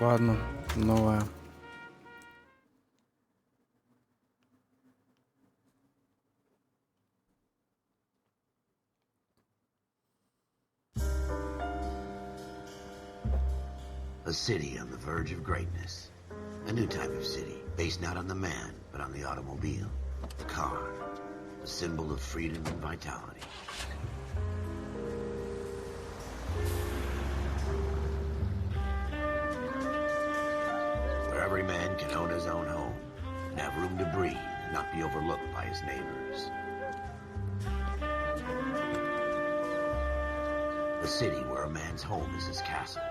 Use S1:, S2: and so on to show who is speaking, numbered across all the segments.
S1: Ладно, новая.
S2: A city on the verge of greatness. A new type of city, based not on the man, but on the automobile. The car. A symbol of freedom and vitality. Where every man can own his own home, and have room to breathe, and not be overlooked by his neighbors. A city where a man's home is his castle.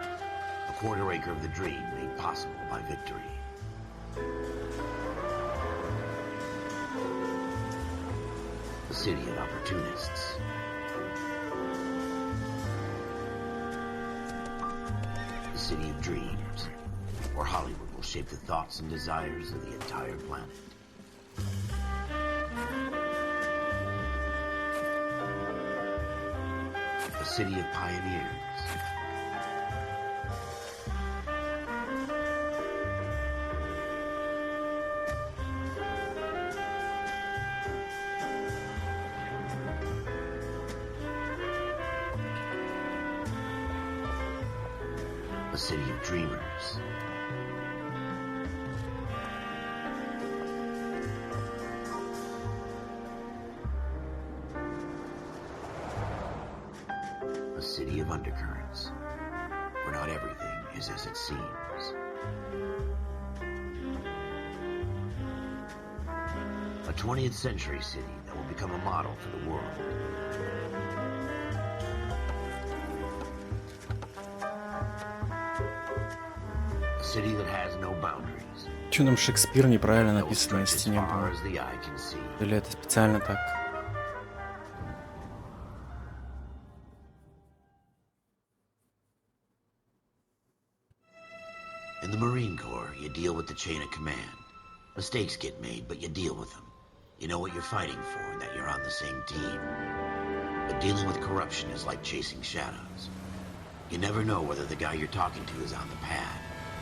S2: A quarter acre of the dream made possible by victory. A city of opportunists. A city of dreams, where Hollywood will shape the thoughts and desires of the entire planet. A city of pioneers. A city of dreamers. A city of undercurrents, where not everything is as it seems. A 20th century city that will become a model for the world. A city that has no boundaries.
S1: Чё нам Шекспир неправильно написано на стене было? Или это специально так?
S2: In the Marine Corps, you deal with the chain of command. Mistakes get made, but you deal with them. You know what you're fighting for and that you're on the same team. But dealing with corruption is like chasing shadows. You never know whether the guy you're talking to is on the pad,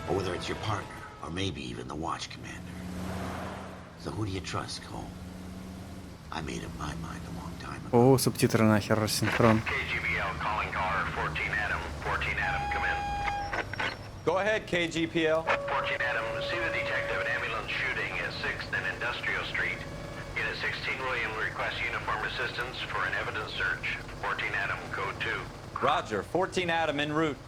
S2: or whether it's your partner, or maybe even the watch commander. So who do you trust, Cole? I made up my mind a long time ago.
S1: О, субтитры нахер, рассинхрон.
S3: KGPL calling car 14 Adam. 14 Adam, come in.
S4: Go ahead, KGPL.
S3: 14 Adam, see the detective, an ambulance shooting at 6th and Industrial Street. Unit 16 William requests uniform assistance for an evidence search. 14 Adam, code 2.
S4: Roger, 14 Adam en route.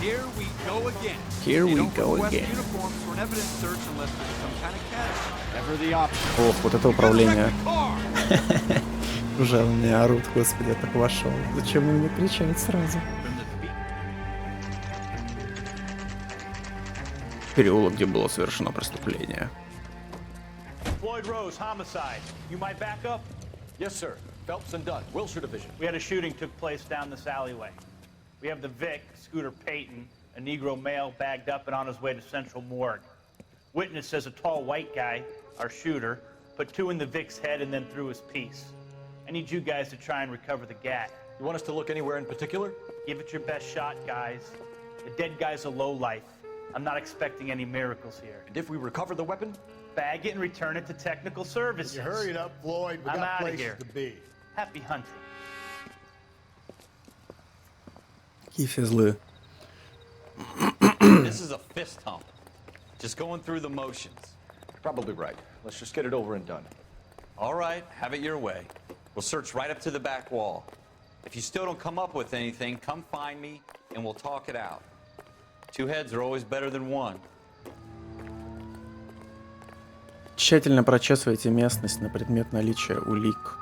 S5: Here we go again.
S1: Here we
S5: They don't
S1: go
S5: request
S1: again.
S5: uniforms for an evidence search unless there's some kind of catch. Never the option.
S1: Ох, вот это управление.
S5: Car.
S1: Уже у меня орут, господи, я так вошел. Зачем на меня кричать сразу? Переулок, где было совершено преступление.
S6: Floyd Rose, homicide. You might back up?
S5: Yes, sir. Phelps and Dunn, Wilshire Division.
S6: We had a shooting took place down this alleyway. We have the Vic, Scooter Payton, a Negro male bagged up and on his way to Central Morgue. Witness says a tall white guy, our shooter, put 2 in the Vic's head and then threw his piece. I need you guys to try and recover the gat.
S5: You want us to look anywhere in particular?
S6: Give it your best shot, guys. The dead guy's a lowlife. I'm not expecting any miracles here.
S5: And if we recover the weapon?
S6: Bag it and return it to technical services.
S7: You hurry it up, Floyd. We
S6: I'm
S7: got
S6: outta
S7: places
S6: here.
S7: to be.
S6: Happy hunting.
S1: Какие все злые.
S4: This is a fist hump. Just going through the motions.
S5: Probably right. Let's just get it over and done.
S4: All right, have it your way. We'll search right up to the back wall. If you still don't come up with anything, come find me and we'll talk it out. 2 heads are always better than 1.
S1: Тщательно прочесывайте местность на предмет наличия улик.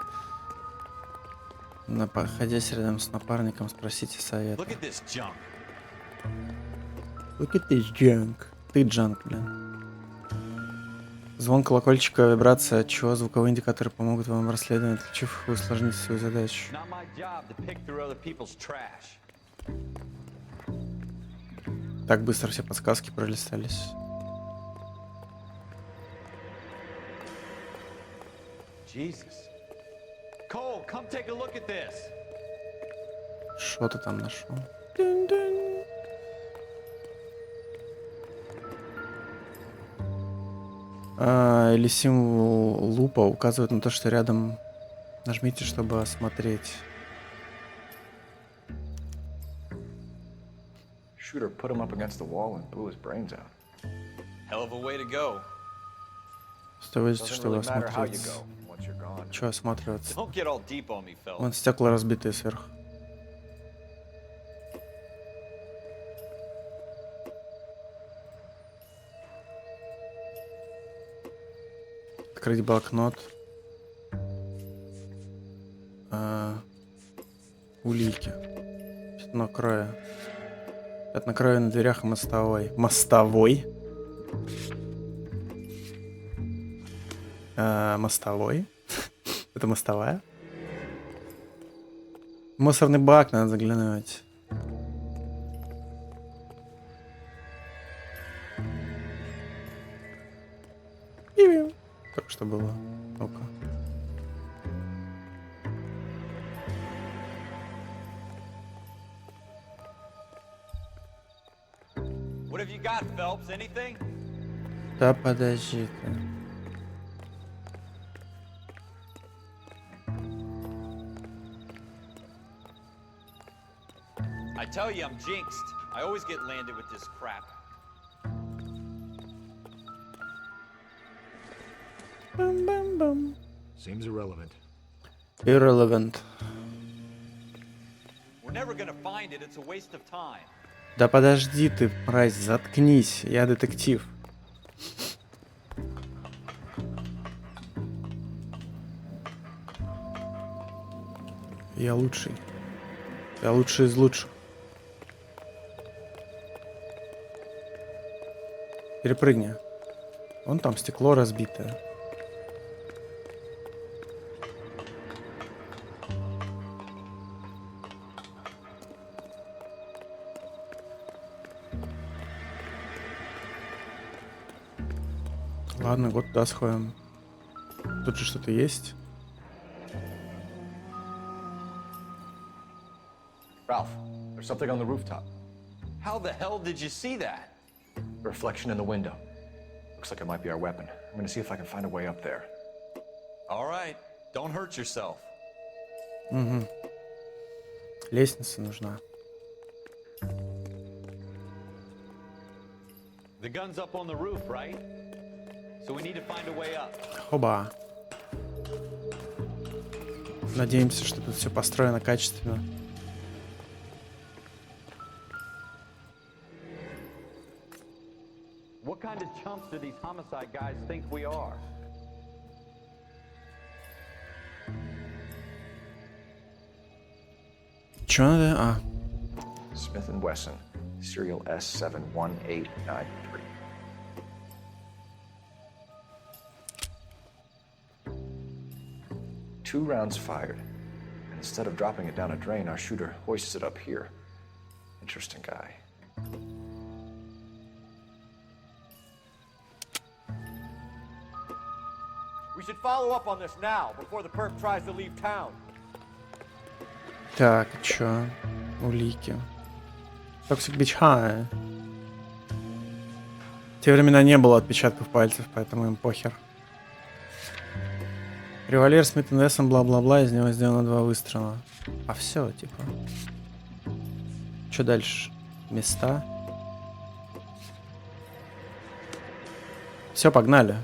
S1: Находясь рядом с напарником, спросите совета.
S4: Look at this junk.
S1: Look at this junk. Ты джанк, блин. Звон колокольчика, вибрация, от чего звуковые индикаторы помогут вам в расследовании, отключив их, усложните свою задачу.
S4: Not my job to pick through other people's trash.
S1: Так быстро все подсказки пролистались.
S4: Jesus. Cole, come take a look at this.
S1: Что ты там нашел? Или символ лупа указывает на то, что рядом. Нажмите, чтобы осмотреть.
S7: Shooter put him up against the wall and blew his brains out.
S4: Hell of a way to go.
S1: Стоите,
S7: Doesn't
S1: чтобы
S7: really matter how you
S1: осмотреть.
S7: go once you're gone.
S1: Че осматриваться?
S4: Don't get all deep on me, fellas.
S1: Вон стекла разбитые сверху. Открыть блокнот. Улики. Пятно кроя. Пятно кроя на дверях и мостовой. Мостовой? Мостовой? Это мостовая? Мусорный бак надо заглянуть. Только что было. Ну-ка.
S4: What have you got, Phelps? Anything?
S1: Да подожди ты.
S4: I tell you, I'm jinxed. I always get landed with this crap.
S1: Бам-бам-бам.
S7: Seems irrelevant.
S1: Irrelevant.
S4: We're never gonna find it. It's a waste of time.
S1: Да подожди ты, мразь, заткнись. Я детектив. Я лучший. Я лучший из лучших. Перепрыгни. Вон там стекло разбитое. Ладно, вот туда сходим. Тут же что-то есть.
S7: Ralph, there's something on the rooftop.
S4: How the hell did you see that?
S7: Reflection in the window. Looks like it might be our weapon. I'm gonna see if I can find a way up there.
S4: All right. Don't hurt yourself.
S1: Угу. Лестница нужна.
S4: The gun's up on the roof, right? So we need to find a way up.
S1: Хоба. Надеемся, что тут все построено качественно.
S4: What kind of chumps do these homicide guys think we are?
S1: Чё надо? А,
S7: Smith & Wesson, serial S71893. 2 rounds fired. And instead of dropping it down a drain, our shooter hoists it up here. Interesting guy.
S8: We should follow up on this now, before the perp tries to leave town.
S1: так, чё? Улики. Toxic Beach High. В те времена не было отпечатков пальцев, поэтому им похер. Револьвер Смит & Вессон, бла-бла-бла, из него сделано 2 выстрела. А все, типа. Что дальше? Места. Все, погнали.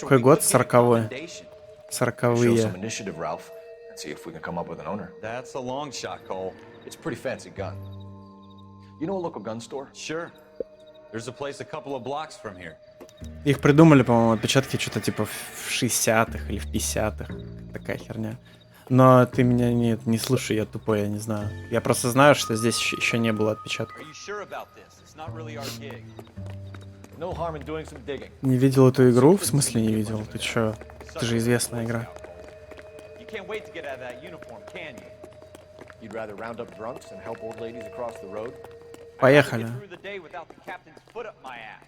S1: Какой год? 40-е. 40-е.
S7: Show some initiative, Ralph, and see if we can come up with an owner.
S4: That's a long shot, Cole.
S7: It's a pretty fancy gun. You know a local gun store?
S4: Sure. There's a place a couple of blocks from here.
S1: Их придумали, по-моему, отпечатки что-то типа в 60-х или в 50-х. Такая херня. Но ты меня не слушай, я тупой, я не знаю. Я просто знаю, что здесь еще не было отпечатков.
S4: Are you sure about this? It's not really our gig.
S7: No harm in doing some digging.
S1: Не видел эту игру? В смысле не видел? Ты чё? Это же известная игра.
S4: You can't wait to get out of that uniform, can you?
S7: You'd rather round up drunks and help old ladies across the road?
S1: Поехали.
S4: Get through the day without the captain's foot up my ass.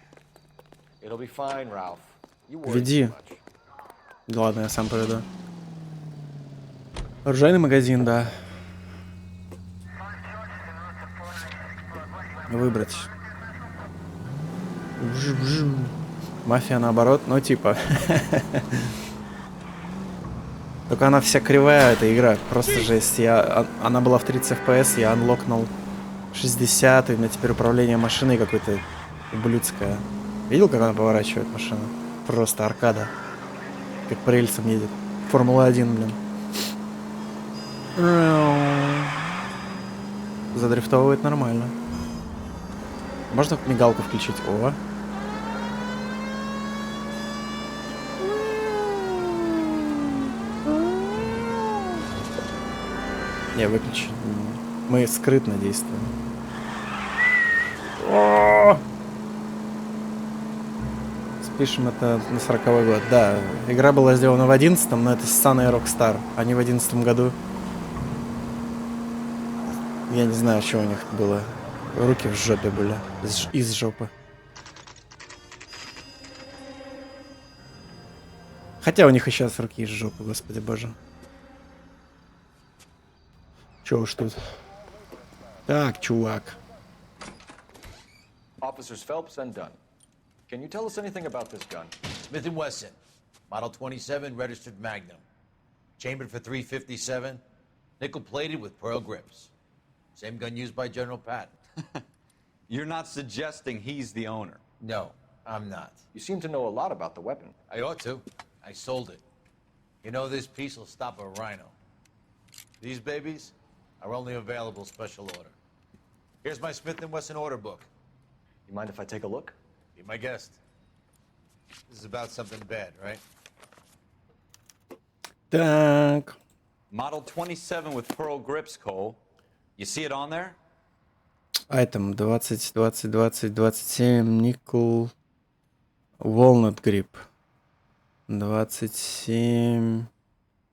S7: It'll be fine, Ralph. You worry
S1: Веди.
S7: too much.
S1: Ладно, я сам поведу. Оружейный магазин, да. Выбрать. Мафия наоборот, ну типа. Только она вся кривая, эта игра. Просто жесть. Она была в 30 FPS, я анлокнул 60, и у меня теперь управление машиной какое-то ублюдское. Видел, как она поворачивает машину? Просто аркада. Как по рельсам едет. Формула-1, блин. Задрифтовывает нормально. Можно мигалку включить? О. Не, выключи. Мы скрытно действуем. О! Спишем это на 40-й год. Да, игра была сделана в 11-м, но это ссаный Rockstar. Они в 11-м году. Я не знаю, что у них было. Руки в жопе были. Из жопы. Хотя у них и сейчас руки из жопы, господи боже. Чё уж тут. Так, чувак.
S7: Officers Phelps and Dunn. Can you tell us anything about this gun?
S2: Smith & Wesson, Model 27, registered Magnum. Chambered for .357, nickel-plated with pearl grips. Same gun used by General Patton.
S4: You're not suggesting he's the owner?
S2: No, I'm not.
S7: You seem to know a lot about the weapon.
S2: I ought to. I sold it. You know, this piece will stop a rhino. These babies are only available special order. Here's my Smith & Wesson order book.
S7: You mind if I take a look?
S2: Be my guest. This is about something bad, right?
S1: Так.
S4: Model 27 with pearl grips, Cole. You see it on there?
S1: Айтем 20, 20, 20, 27, никл, walnut grip. 27,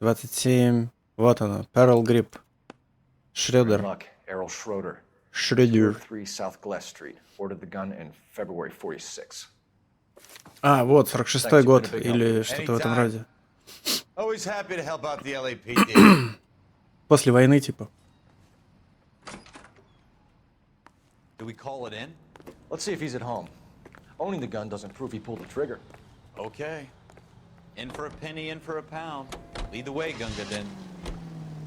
S1: 27, вот оно, pearl grip. Шредер.
S7: Luck, Errol Schroeder.
S1: Шредер.
S7: 3 South Glass Street. Ordered the gun in February 46.
S1: А, вот, 46-й год, или что-то в этом роде.
S2: Always happy to help out the LAPD.
S1: После войны, типа.
S4: Do we call it in?
S7: Let's see if he's at home. Owning the gun doesn't prove he pulled the trigger.
S4: Okay. In for a penny, in for a pound. Lead the way, Gunga Din.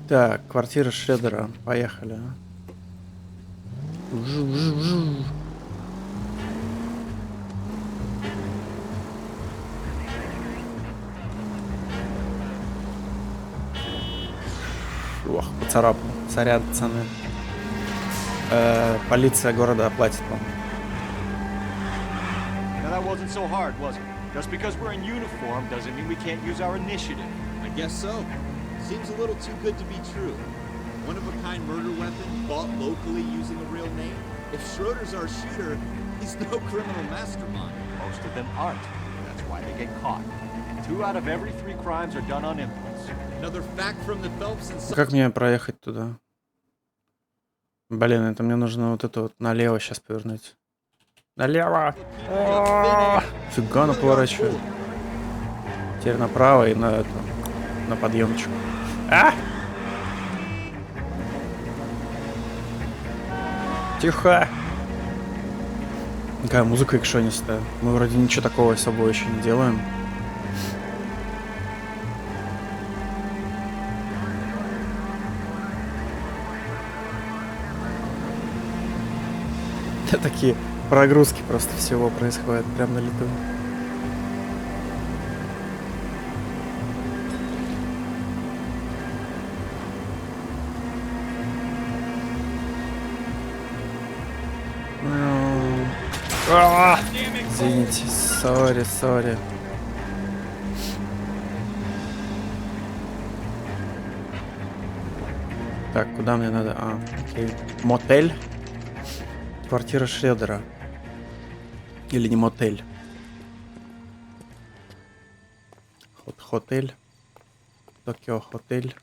S1: Так, квартира Шредера. Поехали. Ох, поцарапал. Сорян, пацаны. Полиция города оплатит вам.
S8: Now that wasn't so hard, was it? Just because we're in uniform doesn't mean we can't use our initiative.
S5: I guess so. Seems a little too good to be true. One-of-a-kind murder weapon bought locally using a real name. If Schroeder's our shooter, he's no criminal mastermind.
S8: Most of them aren't. That's why they get caught. 2 out of every 3 crimes are done on impulse.
S5: Another fact from the Phelps and
S1: Как мне проехать туда? Блин, это мне нужно вот это вот налево сейчас повернуть. Налево! Фига она поворачивает. Теперь направо и на это, на подъемчик. А! Тихо! Какая музыка экшонистая. Мы вроде ничего такого особого еще не делаем. Такие прогрузки просто всего происходят прямо на лету. Извините, сори. Так, куда мне надо? А, окей. Мотель? Квартира Шредера. Или не мотель. Хотель. Токио Хотель.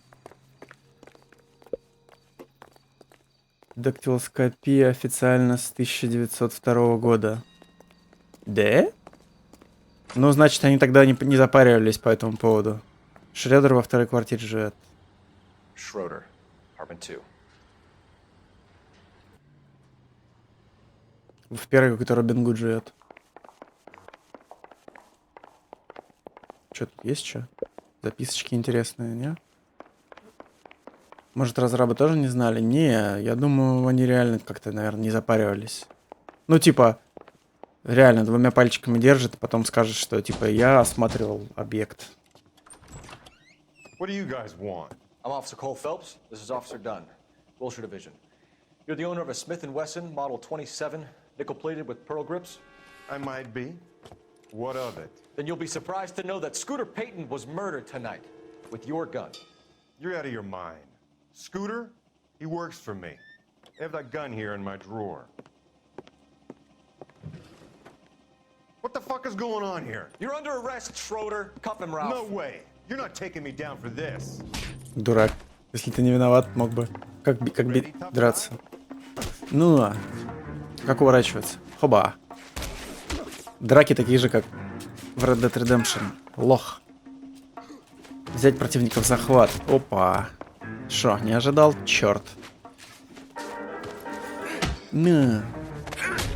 S1: Дактилоскопия официально с 1902 года. Да? Ну, значит, они тогда не запаривались по этому поводу. Шредер во второй квартире живет.
S7: Schroeder, apartment 2.
S1: В первой какой-то Робин Гуд живет. Что тут есть что? Записочки интересные, не? Может, разрабы тоже не знали? Не, я думаю, они реально как-то, наверное, не запаривались. Ну, типа, реально двумя пальчиками держит, и потом скажет, что, типа, я осматривал объект.
S8: What do you guys want?
S7: I'm Officer Cole Phelps. This is Officer Dunn, Wilshire Division. You're the owner of a Smith & Wesson Model 27, nickel-plated with pearl grips?
S8: I might be. What of it?
S7: Then you'll be surprised to know that Scooter Payton was murdered tonight with your gun.
S8: You're out of your mind. Scooter? He works for me. I have that gun here in my drawer. What the fuck is going on here?
S7: You're under arrest, Schroeder. Cuff him, Ralph.
S8: No way. You're not taking me down for this.
S1: Дурак. Если ты не виноват, мог бы... Как драться? Ну, как уворачиваться? Хоба. Драки такие же, как в Red Dead Redemption. Лох. Взять противника в захват. Опа. Шо, не ожидал? Черт. На.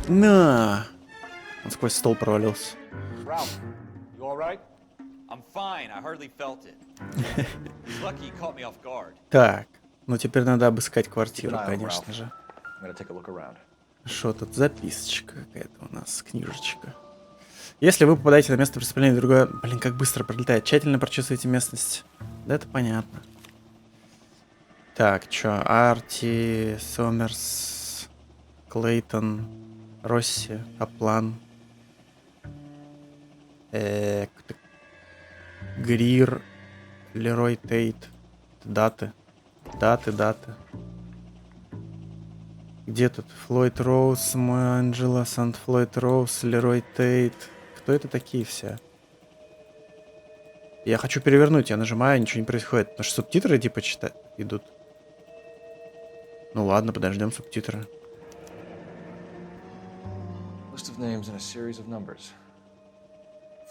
S1: На. Он сквозь стол провалился.
S7: Ralph, you all right?
S4: I'm fine. I hardly felt it. He's lucky he caught me off guard.
S1: Так. Ну теперь надо обыскать квартиру, конечно же.
S7: I'm gonna take a look around.
S1: Что тут? Записочка какая-то у нас, книжечка. Если вы попадаете на место преступления, другое... Блин, как быстро пролетает. Тщательно прочесывайте местность. Да, это понятно. Так, чё? Арти, Сомерс, Клейтон, Росси, Каплан. Грир, Лерой Тейт. Даты. Даты. Где тут? Флойд Роуз, Анджела, Сант Флойд Роуз, Лерой Тейт. Кто это такие все? Я хочу перевернуть, я нажимаю, ничего не происходит. Потому что субтитры типа идут. Ну ладно, подождем субтитры.
S7: List of names and a series of numbers.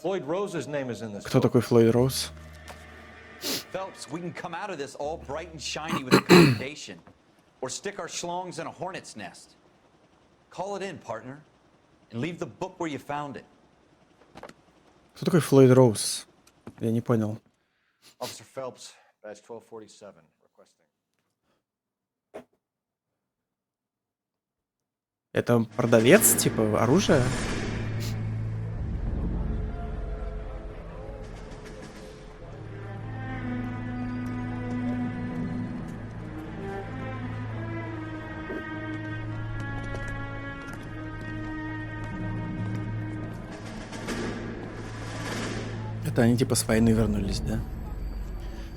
S7: Floyd Rose's name is in this.
S1: Кто такой Флойд Роуз?
S4: Phelps, we can come out of this all bright and shiny with a commendation. Or stick our schlongs in a hornet's nest. Call it in, partner. And leave the book where you found it.
S1: Кто такой Флойд Роуз? Я не понял.
S7: Officer Phelps, badge 1247, requesting.
S1: Это продавец, типа, оружия? Это они типа с войны вернулись, да?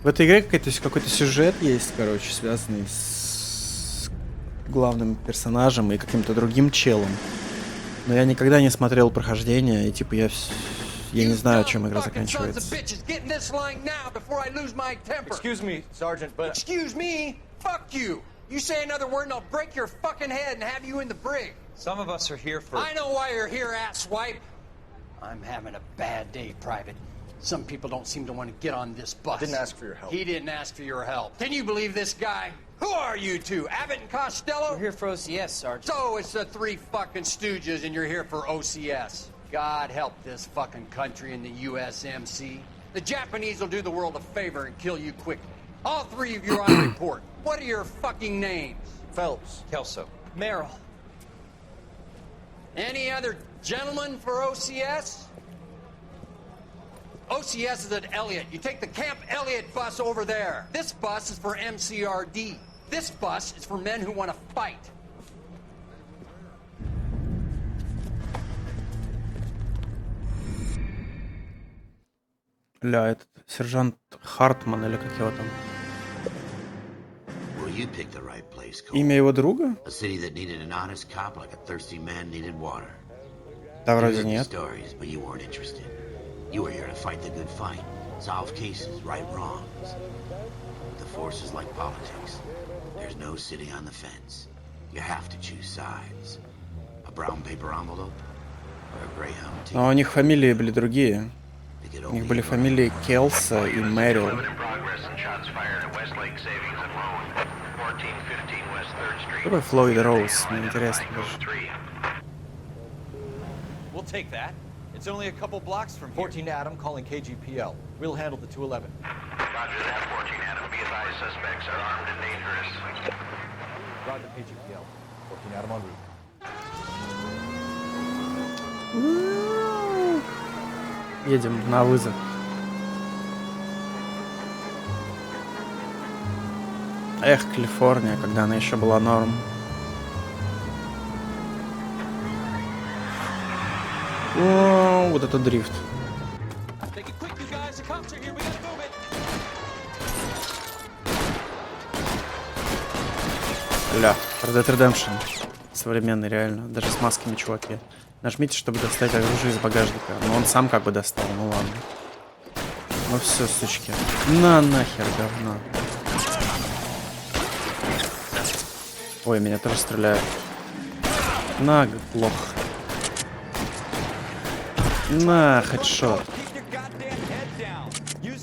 S1: В этой игре какой-то сюжет есть, короче, связанный с главным персонажем и каким-то другим челом. Но я никогда не смотрел прохождение, и типа я не знаю, чем игра заканчивается.
S7: Excuse me, Sergeant, but...
S9: Excuse me? Fuck you! You say another word and I'll break your fucking head and have you in the brig.
S4: Some of us are here for...
S9: I know why you're here, asswipe. I'm having a bad day, Private. Some people don't seem to want to get on this bus.
S7: Didn't ask for your help.
S9: He didn't ask for your help. Can you believe this guy? Who are you two? Abbott and Costello?
S10: We're here for OCS, Sergeant.
S9: So it's the three fucking stooges and you're here for OCS. God help this fucking country and the USMC. The Japanese will do the world a favor and kill you quickly. All three of you are on report. What are your fucking names?
S7: Phelps.
S4: Kelso.
S10: Merrill.
S9: Any other gentlemen for OCS? OCS is at Elliott. You take the Camp Elliott bus over there. This bus is for MCRD. This bus is for men who want to fight.
S1: Ля, этот сержант Хартман или как его там?
S2: Well, you picked the right place, Cole.
S1: Имя его друга?
S2: A city that needed an honest cop like a thirsty man needed water.
S1: Да,
S2: You
S1: вроде
S2: heard the
S1: нет.
S2: stories, but you weren't interested. You were here to fight the good fight, solve cases, right wrongs. The force is like politics. There's no sitting on the fence. You have to choose sides. A brown paper envelope or a Greyhound ticket.
S1: Но у них фамилии были другие.
S2: They could
S1: У них
S2: only
S1: были
S2: run
S1: фамилии Келса и Мэрил.
S3: Limited progress and shots fired at Westlake Savings and Loan, 1415 West 3rd Street.
S1: Какой Флойд Роуз? Мне интересно даже.
S3: 3.
S4: We'll take that. It's only a couple blocks from here.
S7: 14 Adam calling KGPL. We'll handle the 211.
S3: Roger that, 14 Adam. Be advised, suspects are armed and dangerous.
S7: Roger KGPL. 14 Adam en route.
S1: Едем на вызов. Эх, Калифорния, когда она еще была норм. О, вот это дрифт. Ля, Red Dead Redemption. Современный, реально. Даже с масками, чуваки. Нажмите, чтобы достать оружие из багажника. Но он сам как бы достал, ну ладно. Ну все, сучки. На нахер, говно. Ой, меня тоже стреляют. На, лох. На, хедшот.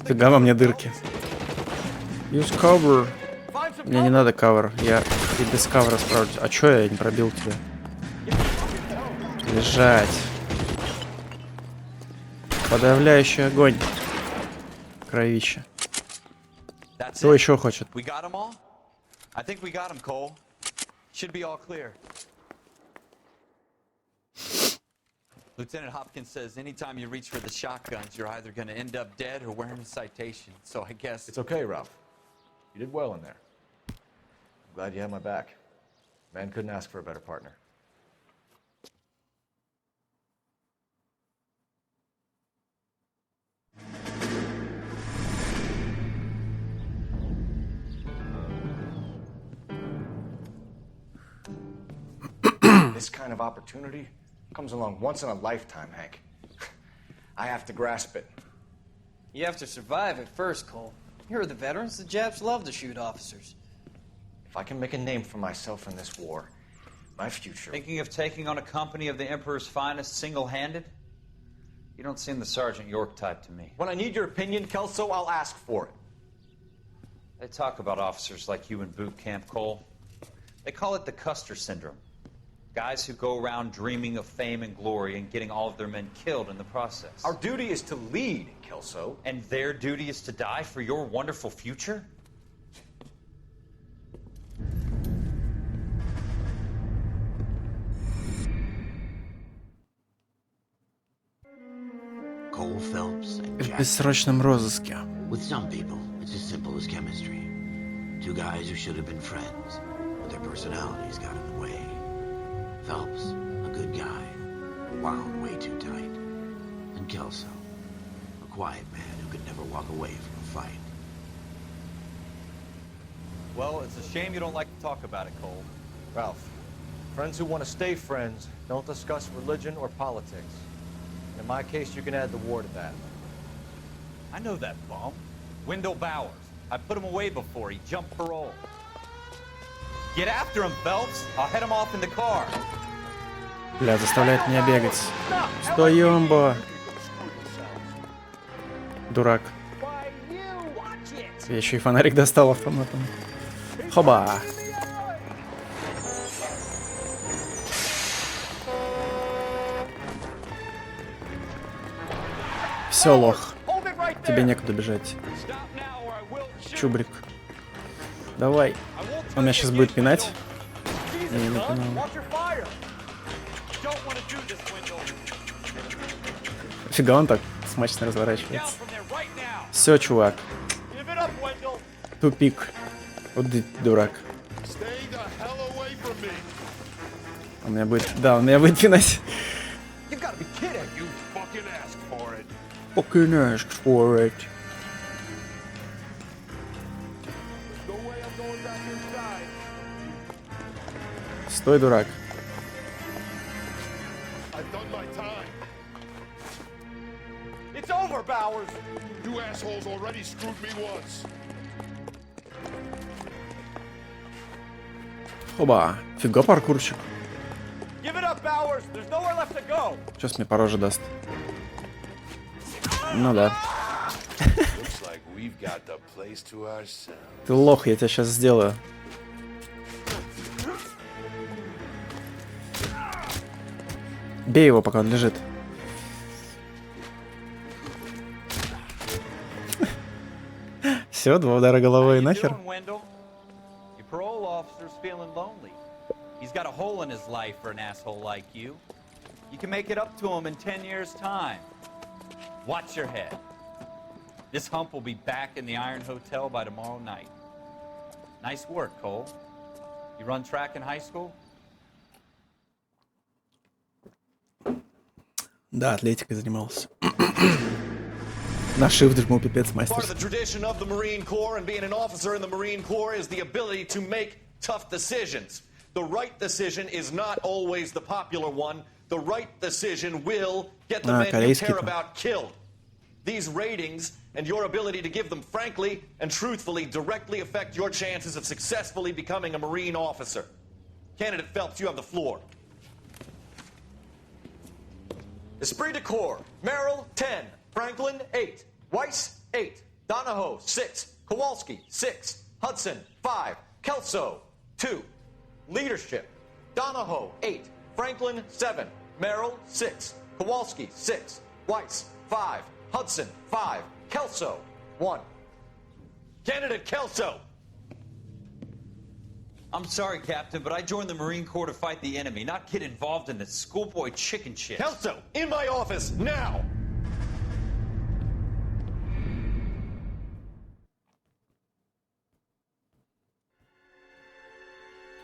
S1: Фига во мне дырки. Use cover. Мне не надо кавер. Я и без кавера справлюсь. А чё я не пробил тебя? Лежать. Подавляющий огонь. Кровище. Кто еще хочет?
S4: We got 'em all? I think we got 'em, Cole. Should be all clear. Lieutenant Hopkins says anytime you reach for the shotguns, you're either going to end up dead or wearing a citation. So I guess
S7: It's okay, Ralph. You did well in there. I'm glad you had my back. Man couldn't ask for a better partner. This kind of opportunity comes along once in a lifetime, Hank. I have to grasp it.
S10: You have to survive at first, Cole. Here are the veterans. The Japs love to shoot officers.
S7: If I can make a name for myself in this war, my future...
S11: Thinking of taking on a company of the Emperor's finest single-handed? You don't seem the Sergeant York type to me.
S7: When I need your opinion, Kelso, I'll ask for it.
S11: They talk about officers like you in boot camp, Cole. They call it the Custer syndrome. Guys who go around dreaming of fame and glory and getting all of their men killed in the process.
S7: Our duty is to lead, Kelso.
S11: And their duty is to die for your wonderful future?
S2: Cole Phelps and
S1: В
S2: Jack.
S1: бессрочном розыске.
S2: With some people, it's as simple as chemistry. Two guys who should have been friends, but their personalities got in the way. Phelps, a good guy, wound way too tight. And Kelso, a quiet man who could never walk away from a fight.
S4: well, it's a shame you don't like to talk about it, Cole.
S7: Ralph, friends who want to stay friends don't discuss religion or politics. In my case, you can add the war to that.
S4: I know that bum. Wendell Bowers. I put him away before. He jumped parole. Get after him, Phelps. I'll head him off in the car.
S1: Бля, заставляет меня бегать. Стой, ёмбо. Дурак. Я еще и фонарик достал автоматом. Хоба. Все, лох. Тебе некуда бежать. Чубрик. Давай. Он меня сейчас будет пинать. Я не понял. Фига он так смачно разворачивается. Все, чувак. Тупик. Вот дурак. Он меня будет... Да, он меня будет пинать. Fucking ask for it. Стой, дурак.
S9: It's over, Bowers.
S8: You assholes already screwed me once.
S1: Хоба. Фига паркурчик.
S9: Give it up, Bowers. There's nowhere left to go.
S1: Сейчас мне по роже даст. Ну да. Ты лох, я тебя сейчас сделаю. Бей его, пока он лежит. Все, 2 удара головой и нахер.
S4: He's got a hole in his life for an asshole like you. You can make it up to him in 10 years' time. Watch your head. This hump will be back in the Iron Hotel by tomorrow night. Nice work, Cole. You run track in high school?
S1: Да, атлетикой занимался. На shift жму пипец мастер.
S12: Part of the tradition of the Marine Corps and being an officer in the Marine Corps is the ability to make tough decisions. The right decision is not always the popular one. The right decision will get the men you care about killed. These ratings and your ability to give them frankly and truthfully directly affect your chances of successfully becoming a Marine officer. Candidate Phelps, you have the floor. Esprit de Corps, Merrill, 10. Franklin, 8. Weiss, 8. Donahoe, 6. Kowalski, 6. Hudson, 5. Kelso, 2. Leadership, Donahoe, 8. Franklin, 7. Merrill, 6. Kowalski, 6. Weiss, 5. Hudson, 5. Kelso, 1. Candidate Kelso!
S11: I'm sorry, Captain, but I joined the Marine Corps to fight the enemy, not get involved in this schoolboy chicken shit.
S12: Kelso, in my office, now!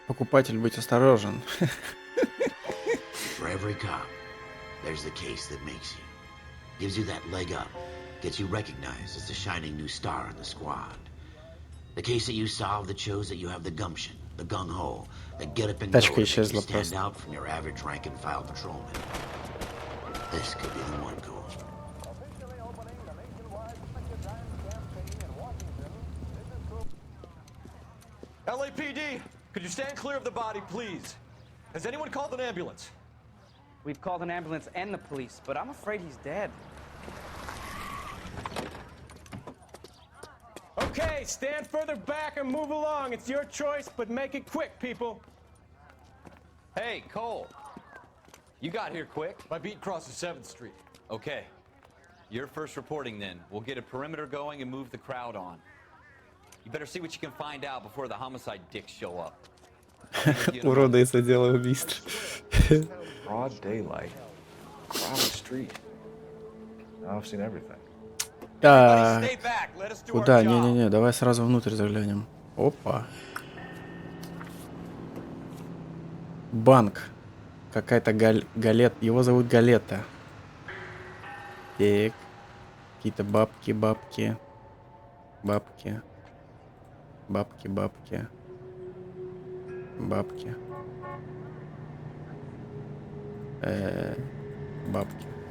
S1: Покупатель, будь осторожен.
S2: For every cop, there's the case that makes you. Gives you that leg up. Gets you recognized as the shining new star in the squad. The case that you solve that shows that you have the gumption, the gung-ho, that get up and go to make you stand out from your average rank-and-file patrolman. This could be the one, Cole.
S12: LAPD, could you stand clear of the body, please? Has anyone called an ambulance?
S13: We've called an ambulance and the police, but I'm afraid he's dead.
S14: Okay, stand further back and move along. It's your choice, but make it quick, people.
S4: Hey, Cole. You got here quick.
S12: My beat crosses 7th Street.
S4: Okay. You're first reporting then. We'll get a perimeter going and move the crowd on. You better see what you can find out before the homicide dicks show up.
S1: Урода из отдела убийств.
S7: Broad daylight. Crowded street. Now I've seen everything.
S1: Так. Куда? Не-не-не, давай сразу внутрь заглянем. Опа. Банк. Какая-то галет. Его зовут Галета. Так. Какие-то бабки. Бабки. Бабки. Бабки.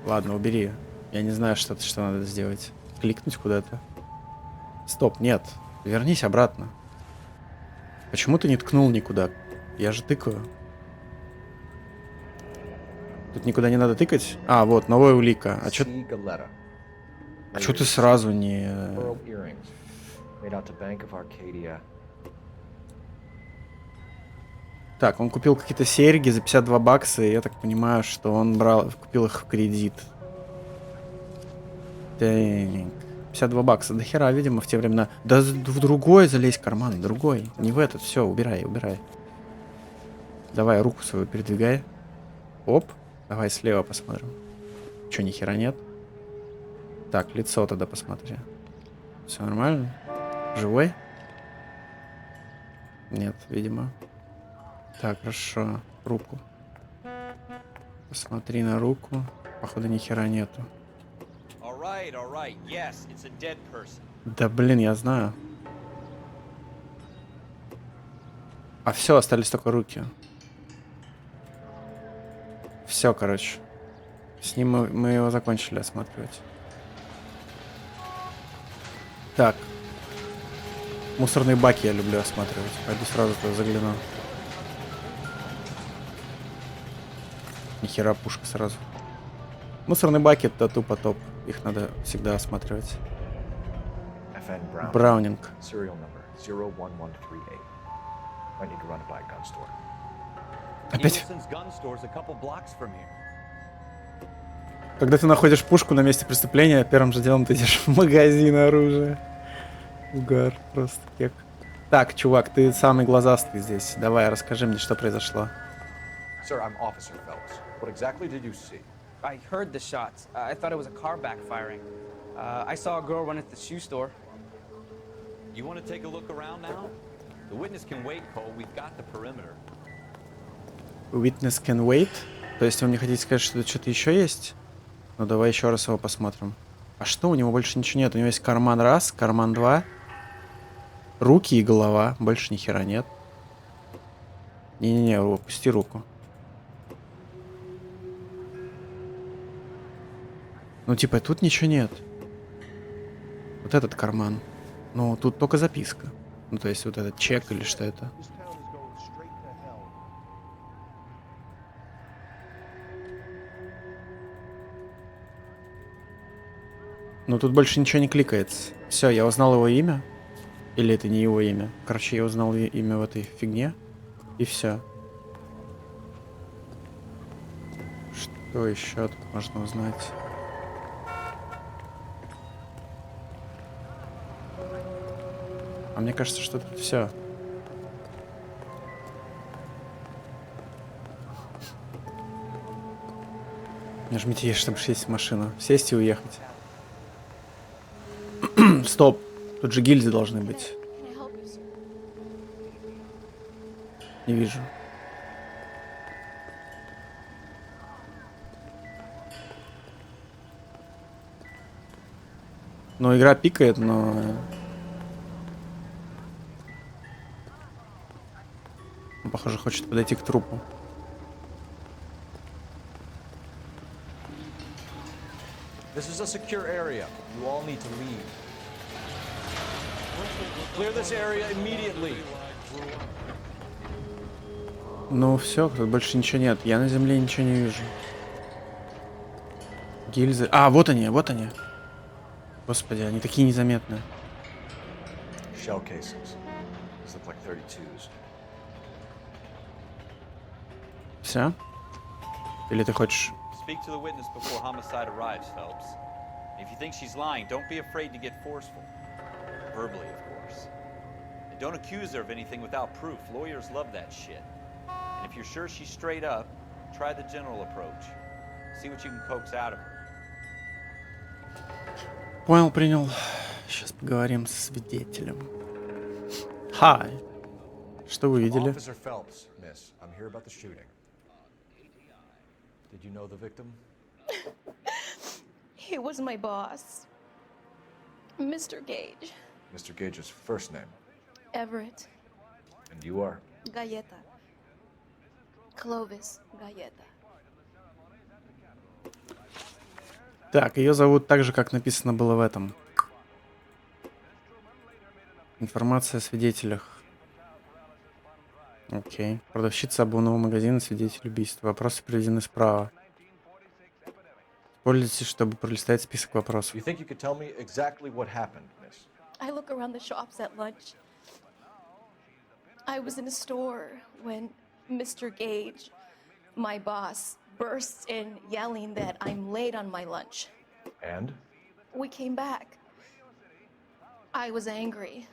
S1: Ладно, убери. Я не знаю, что надо сделать. Кликнуть куда-то. Стоп, нет. Вернись обратно. Почему ты не ткнул никуда? Я же тыкаю. Тут никуда не надо тыкать? А, вот, новая улика. А чё ты сразу не... Так, он купил какие-то серьги за 52 бакса, и я так понимаю, что он купил их в кредит. Так, 52 бакса, до хера, видимо, в те времена. Да в другой залезь карман, другой, не в этот, все, убирай. Давай руку свою передвигай. Оп, давай слева посмотрим. Че, ни хера нет? Так, лицо тогда посмотри. Все нормально? Живой? Нет, видимо. Так, хорошо. Руку. Посмотри на руку. Походу, ни хера нету. Да блин, я знаю. А все, остались только руки. Все, короче. С ним мы его закончили осматривать. Так. Мусорные баки я люблю осматривать. Пойду сразу туда загляну. Нихера пушка сразу. Мусорные баки — это тупо топ. Их надо всегда осматривать.
S7: FN Brown.
S1: Браунинг.
S7: Serial number 01138. Might need to run it by a gun store.
S1: Опять.
S4: Eagleson's gun store's a couple blocks from here.
S1: Когда ты находишь пушку на месте преступления, первым же делом ты идешь в магазин оружия. Угар, просто кек. Так, чувак, ты самый глазастый здесь. Давай, расскажи мне, что произошло.
S7: Sir, I'm Officer Phelps. What exactly did you see?
S13: I heard the shots. I thought it was a car backfiring. I saw a girl run at the shoe store.
S4: You want to take a look around now? The witness can wait, Cole. We've got the perimeter.
S1: Witness can wait? То есть вы мне хотите сказать, что тут что-то еще есть? Ну давай еще раз его посмотрим. А что, у него больше ничего нет? У него есть карман раз, карман два. Руки и голова. Больше ни хера нет. Не-не-не, опусти руку. Ну типа тут ничего нет. Вот этот карман. Ну тут только записка. Ну то есть вот этот чек или что это? Ну тут больше ничего не кликается. Все, я узнал его имя. Или это не его имя? Короче, я узнал имя в этой фигне. И все. Что еще тут можно узнать? А мне кажется, что тут все. Нажмите Е, чтобы сесть в машину. Сесть и уехать. Стоп. Тут же гильзы должны быть. Не вижу. Ну, игра пикает, но... Он, похоже, хочет подойти к трупу.
S5: This is a secure area. You all need to leave. Clear this area immediately.
S1: Ну все, тут больше ничего нет. Я на земле ничего не вижу. Гильзы. А, вот они, вот они. Господи, они такие незаметные.
S7: Shell casings. These look like 32s.
S1: Все? Или ты хочешь...
S4: Speak to the witness before homicide arrives, Phelps. If you think she's lying, don't be afraid to get forceful. Verbally, of course. And don't accuse her of anything without proof. Lawyers love that shit. And if you're sure she's straight up, try the general approach. See what you can coax out of her.
S1: Понял, принял. Сейчас поговорим с свидетелем. Hi. Что вы видели?
S7: Officer Phelps, miss. I'm here about the shooting. Did you know the victim?
S15: He was my boss, Mr. Gage.
S7: Mr. Gage's first name.
S15: Everett.
S7: And you are?
S15: Galleta. Clovis Galleta.
S1: Так, ее зовут так же, как написано было в этом. Информация о свидетелях. Окей. Продавщица обувного магазина, свидетель убийства. Вопросы приведены справа. Пользуйтесь, чтобы пролистать список вопросов.
S7: You think you could tell me exactly what happened, miss?
S15: I look around the shops at lunch. I was in a store when Mr. Gage, my boss, bursts in yelling that I'm late on my lunch.
S7: And?
S15: We came back. I was angry.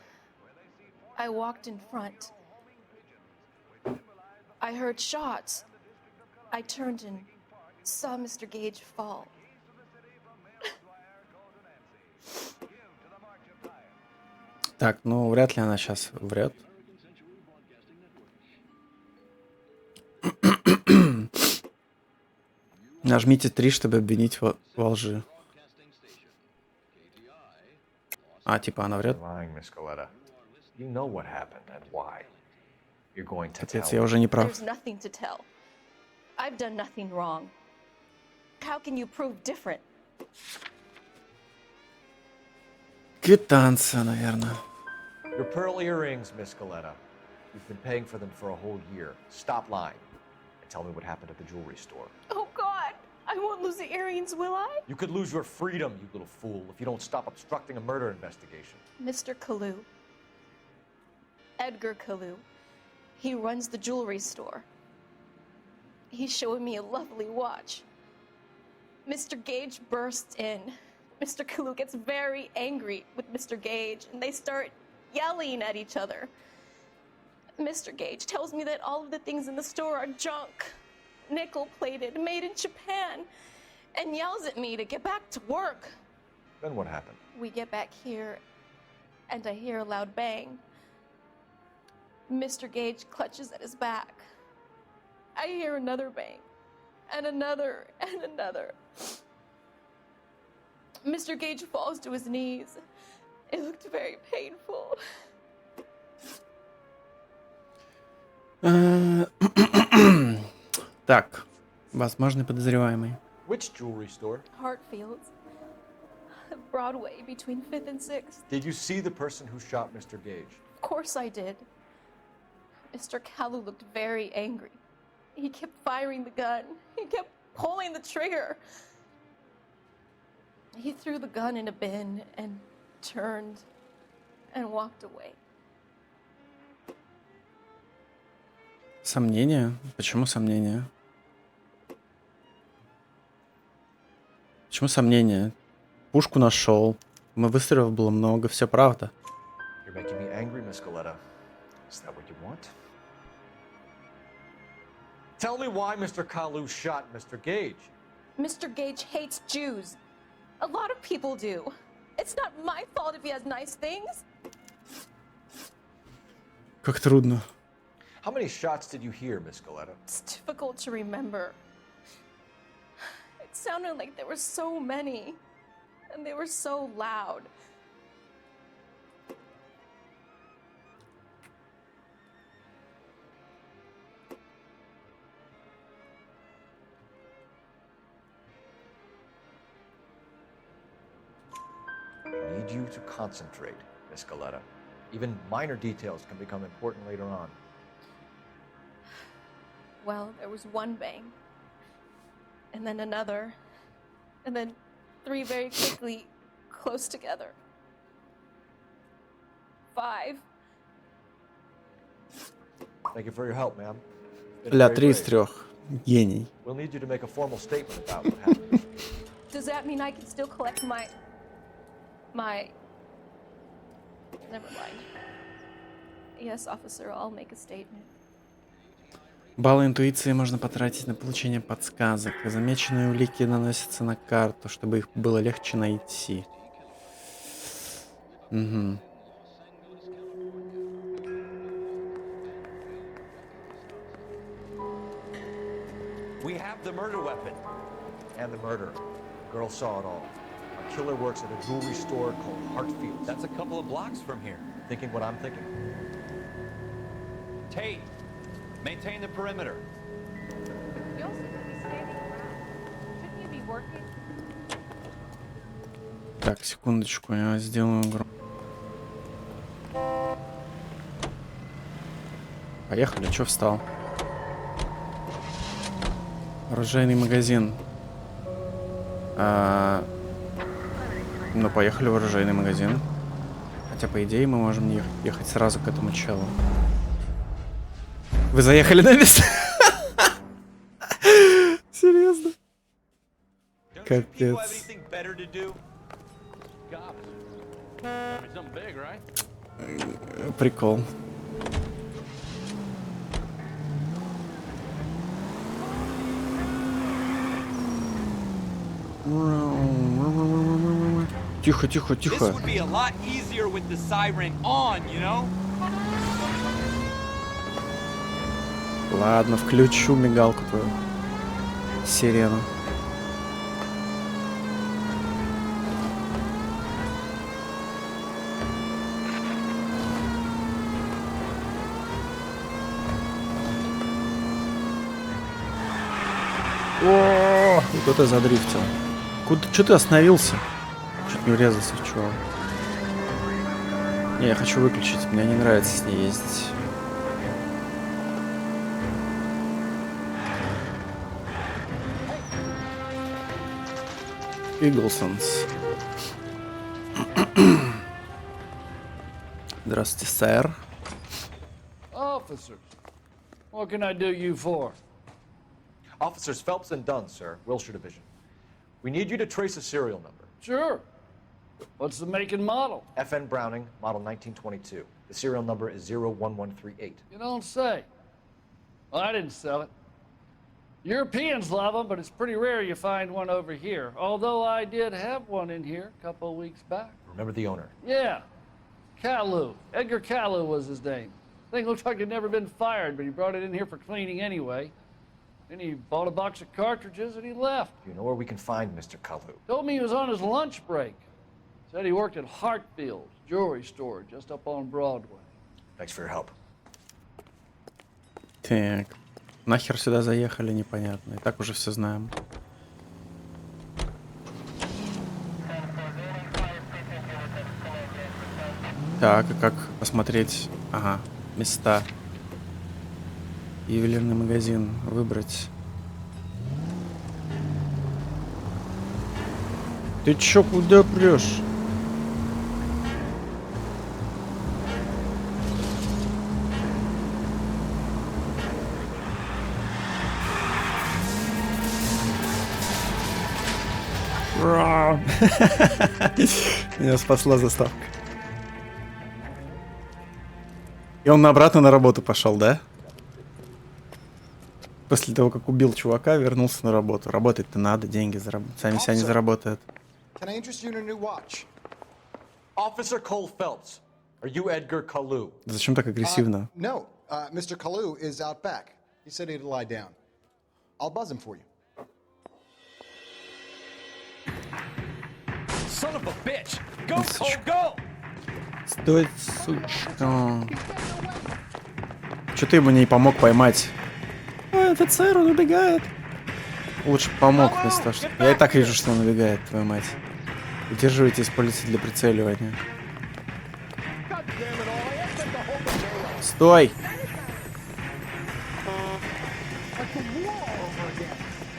S15: I walked in front. I heard shots. I turned and saw Mr. Gage fall.
S1: Так, ну вряд ли она сейчас врет. Нажмите 3, чтобы обвинить во лжи. А, типа она врет? Капец, я уже не прав.
S15: There's nothing to tell. I've done nothing wrong. How can you prove different?
S1: Квитанция, наверное.
S7: Your pearl earrings, Miss Galetta. You've been paying for them for a whole year. Stop lying and tell me what happened at the jewelry store.
S15: Oh God, I won't won't lose the earrings, will I?
S7: You could lose your freedom, you little fool, if you don't stop obstructing a murder investigation.
S15: Mr. Kalu. Edgar Kalu. He runs the jewelry store. He's showing me a lovely watch. Mr. Gage bursts in. Mr. Kalu gets very angry with Mr. Gage, and they start yelling at each other. Mr. Gage tells me that all of the things in the store are junk, nickel-plated, made in Japan, and yells at me to get back to work.
S7: Then what happened?
S15: We get back here, and I hear a loud bang. Mr. Gage clutches at his back. I hear another bang, and another, and another. Mr. Gage falls to his knees. It looked very painful.
S1: Так, возможный подозреваемый.
S7: Which jewelry store?
S15: Hartfield's. Broadway between 5th and 6th.
S7: Did you see the person who shot Mr. Gage?
S15: Of course I did. Mr. Kalu looked very angry. He kept firing the gun. He kept pulling the trigger. He threw the gun in a bin and turned and walked away.
S1: Сомнения? Почему сомнения? Почему сомнения? Пушку нашел. Мы выстрелов было много, все правда.
S7: You're making me angry, Miss Galetta. Is that what you want? Tell me why Mr. Kalu shot Mr. Gage.
S15: Mr. Gage hates Jews. A lot of people do. It's not my fault if he has nice things.
S1: Как трудно.
S7: How many shots did you hear, Miss Galetta?
S15: It's difficult to remember. It sounded like there were so many, and they were so loud.
S7: I need you to concentrate, Miss Galetta. Even minor details can become important later on.
S15: Well, there was one bang, and then another, and then 3 very quickly, close together. 5.
S7: Thank you for your help, ma'am.
S1: Ля, 3 из 3. Гений.
S7: We'll need you to make a formal statement about what happened.
S15: Does that mean I can still collect my... Never mind. Yes, officer, I'll make a statement.
S1: Баллы интуиции можно потратить на получение подсказок. Замеченные улики наносятся на карту, чтобы их было легче найти. Угу.
S4: We have the murder weapon.
S7: And the murderer. The girl saw it all. Our killer works at a jewelry store called Hartfield's.
S4: That's a couple of blocks from here.
S7: Thinking what I'm thinking.
S4: Tate, maintain the perimeter.
S16: You also could be standing around. Shouldn't you be working?
S1: Так, секундочку, я сделаю игру. Поехали, чё встал? Оружейный магазин. Ну, поехали в оружейный магазин. Хотя, по идее, мы можем ехать сразу к этому челу. Вы заехали на место? Серьезно? Капец. Прикол. Тихо, тихо, тихо. Ладно, включу мигалку твою. Сирену. О, вот это задрифтил. Куда? Че ты остановился? Чуть не урезался в чего. Не, я хочу выключить. Мне не нравится с ней ездить. Иглсонс. Здравствуйте, сэр.
S17: Officers, what can I do you for?
S7: Officers Phelps and Dunn, sir, Wilshire Division. We need you to trace a serial number.
S17: Sure. What's the make and model?
S7: FN Browning, model 1922. The serial number is 01138.
S17: You don't say. Well, I didn't sell it. Europeans love them, but it's pretty rare you find one over here. Although I did have one in here a couple of weeks back.
S7: Remember the owner?
S17: Yeah. Kalu. Edgar Kalu was his name. Thing looked like he'd never been fired, but he brought it in here for cleaning anyway. Then he bought a box of cartridges and he left.
S7: Do you know where we can find Mr. Kalu?
S17: Told me he was on his lunch break. Said he worked at Hartfield's jewelry store just up on Broadway.
S7: Thanks for your help.
S1: Так. Нахер сюда заехали, непонятно. И так уже все знаем. Так, а как посмотреть? Ага, места. Ювелирный магазин выбрать. Ты чё, куда прешь? Меня спасла заставка. И он обратно на работу пошел, да? После того, как убил чувака, вернулся на работу. Работать-то надо, деньги заработать. Сами себя не заработают.
S18: Can I interest you in a new watch?
S7: Officer Cole Phelps, are you Edgar Kalu?
S1: Зачем так агрессивно?
S18: No, Mr. Kalu is out back. He said he'd lie down. I'll buzz him for you.
S17: Son of a bitch! Go, Cole, go!
S1: Стой, сучка. Чё ты ему не помог поймать? Ой, офицер, он убегает. Лучше помог вместо того, что... Я и так вижу, что он убегает, твою мать. Удерживайтесь полиции для прицеливания. Стой!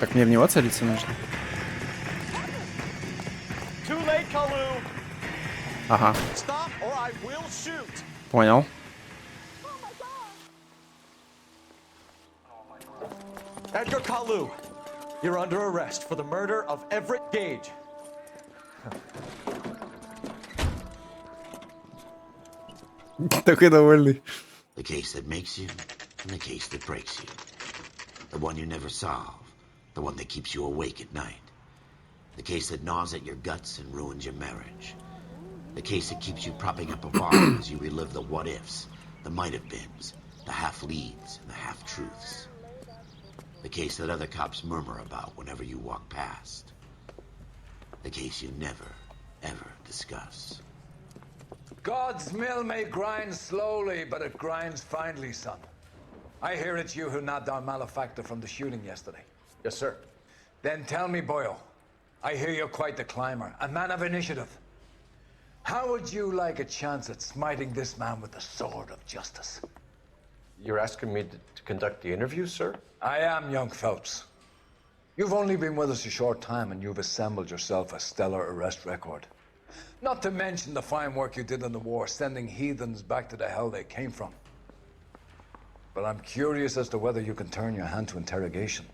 S1: Так, мне в него целиться нужно? Ага. Понял.
S7: Edgar Kalu, you're under arrest for the murder of Everett Gage.
S1: Такой довольный.
S2: The case that makes you and the case that breaks you. The one you never solve. The one that keeps you awake at night. The case that gnaws at your guts and ruins your marriage. The case that keeps you propping up a volume as you relive the what-ifs, the might-have-beens, the half-leads, and the half-truths. The case that other cops murmur about whenever you walk past. The case you never, ever discuss.
S9: God's mill may grind slowly, but it grinds finely, son. I hear it's you who nabbed our malefactor from the shooting yesterday.
S7: Yes, sir.
S9: Then tell me, boyo, I hear you're quite the climber, a man of initiative. How would you like a chance at smiting this man with the sword of justice?
S7: You're asking me to conduct the interview, sir?
S9: I am, young Phelps. You've only been with us a short time and you've assembled yourself a stellar arrest record. Not to mention the fine work you did in the war, sending heathens back to the hell they came from. But I'm curious as to whether you can turn your hand to interrogation.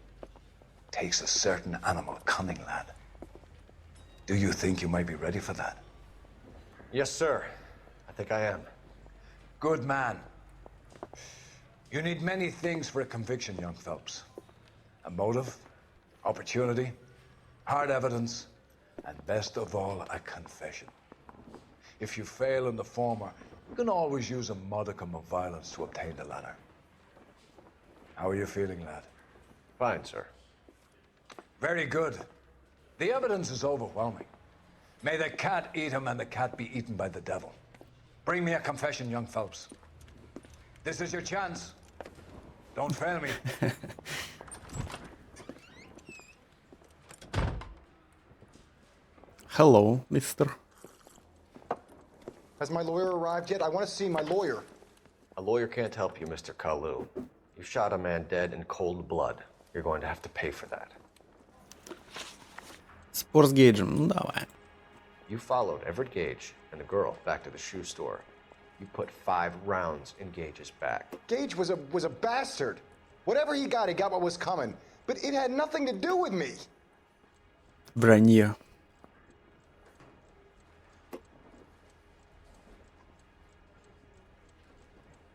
S9: Takes a certain animal cunning, lad. Do you think you might be ready for that?
S7: Yes, sir. I think I am.
S9: Good man. You need many things for a conviction, young Phelps. A motive, opportunity, hard evidence, and best of all, a confession. If you fail in the former, you can always use a modicum of violence to obtain the latter. How are you feeling, lad?
S7: Fine, sir.
S9: Very good. The evidence is overwhelming. May the cat eat him and the cat be eaten by the devil. Bring me a confession, young Phelps. This is your chance. Don't fail me.
S1: Hello, mister.
S18: Has my lawyer arrived yet? I want to see my lawyer.
S7: A lawyer can't help you, Mr. Kalu. You shot a man dead in cold blood. You're going to have to pay for that.
S1: Спор с Гейджем, ну давай.
S7: You followed Everett Gage and the girl back to the shoe store. You put 5 rounds in Gage's back.
S18: Gage was a bastard. Whatever he got what was coming. But it had nothing to do with me.
S1: Вранье.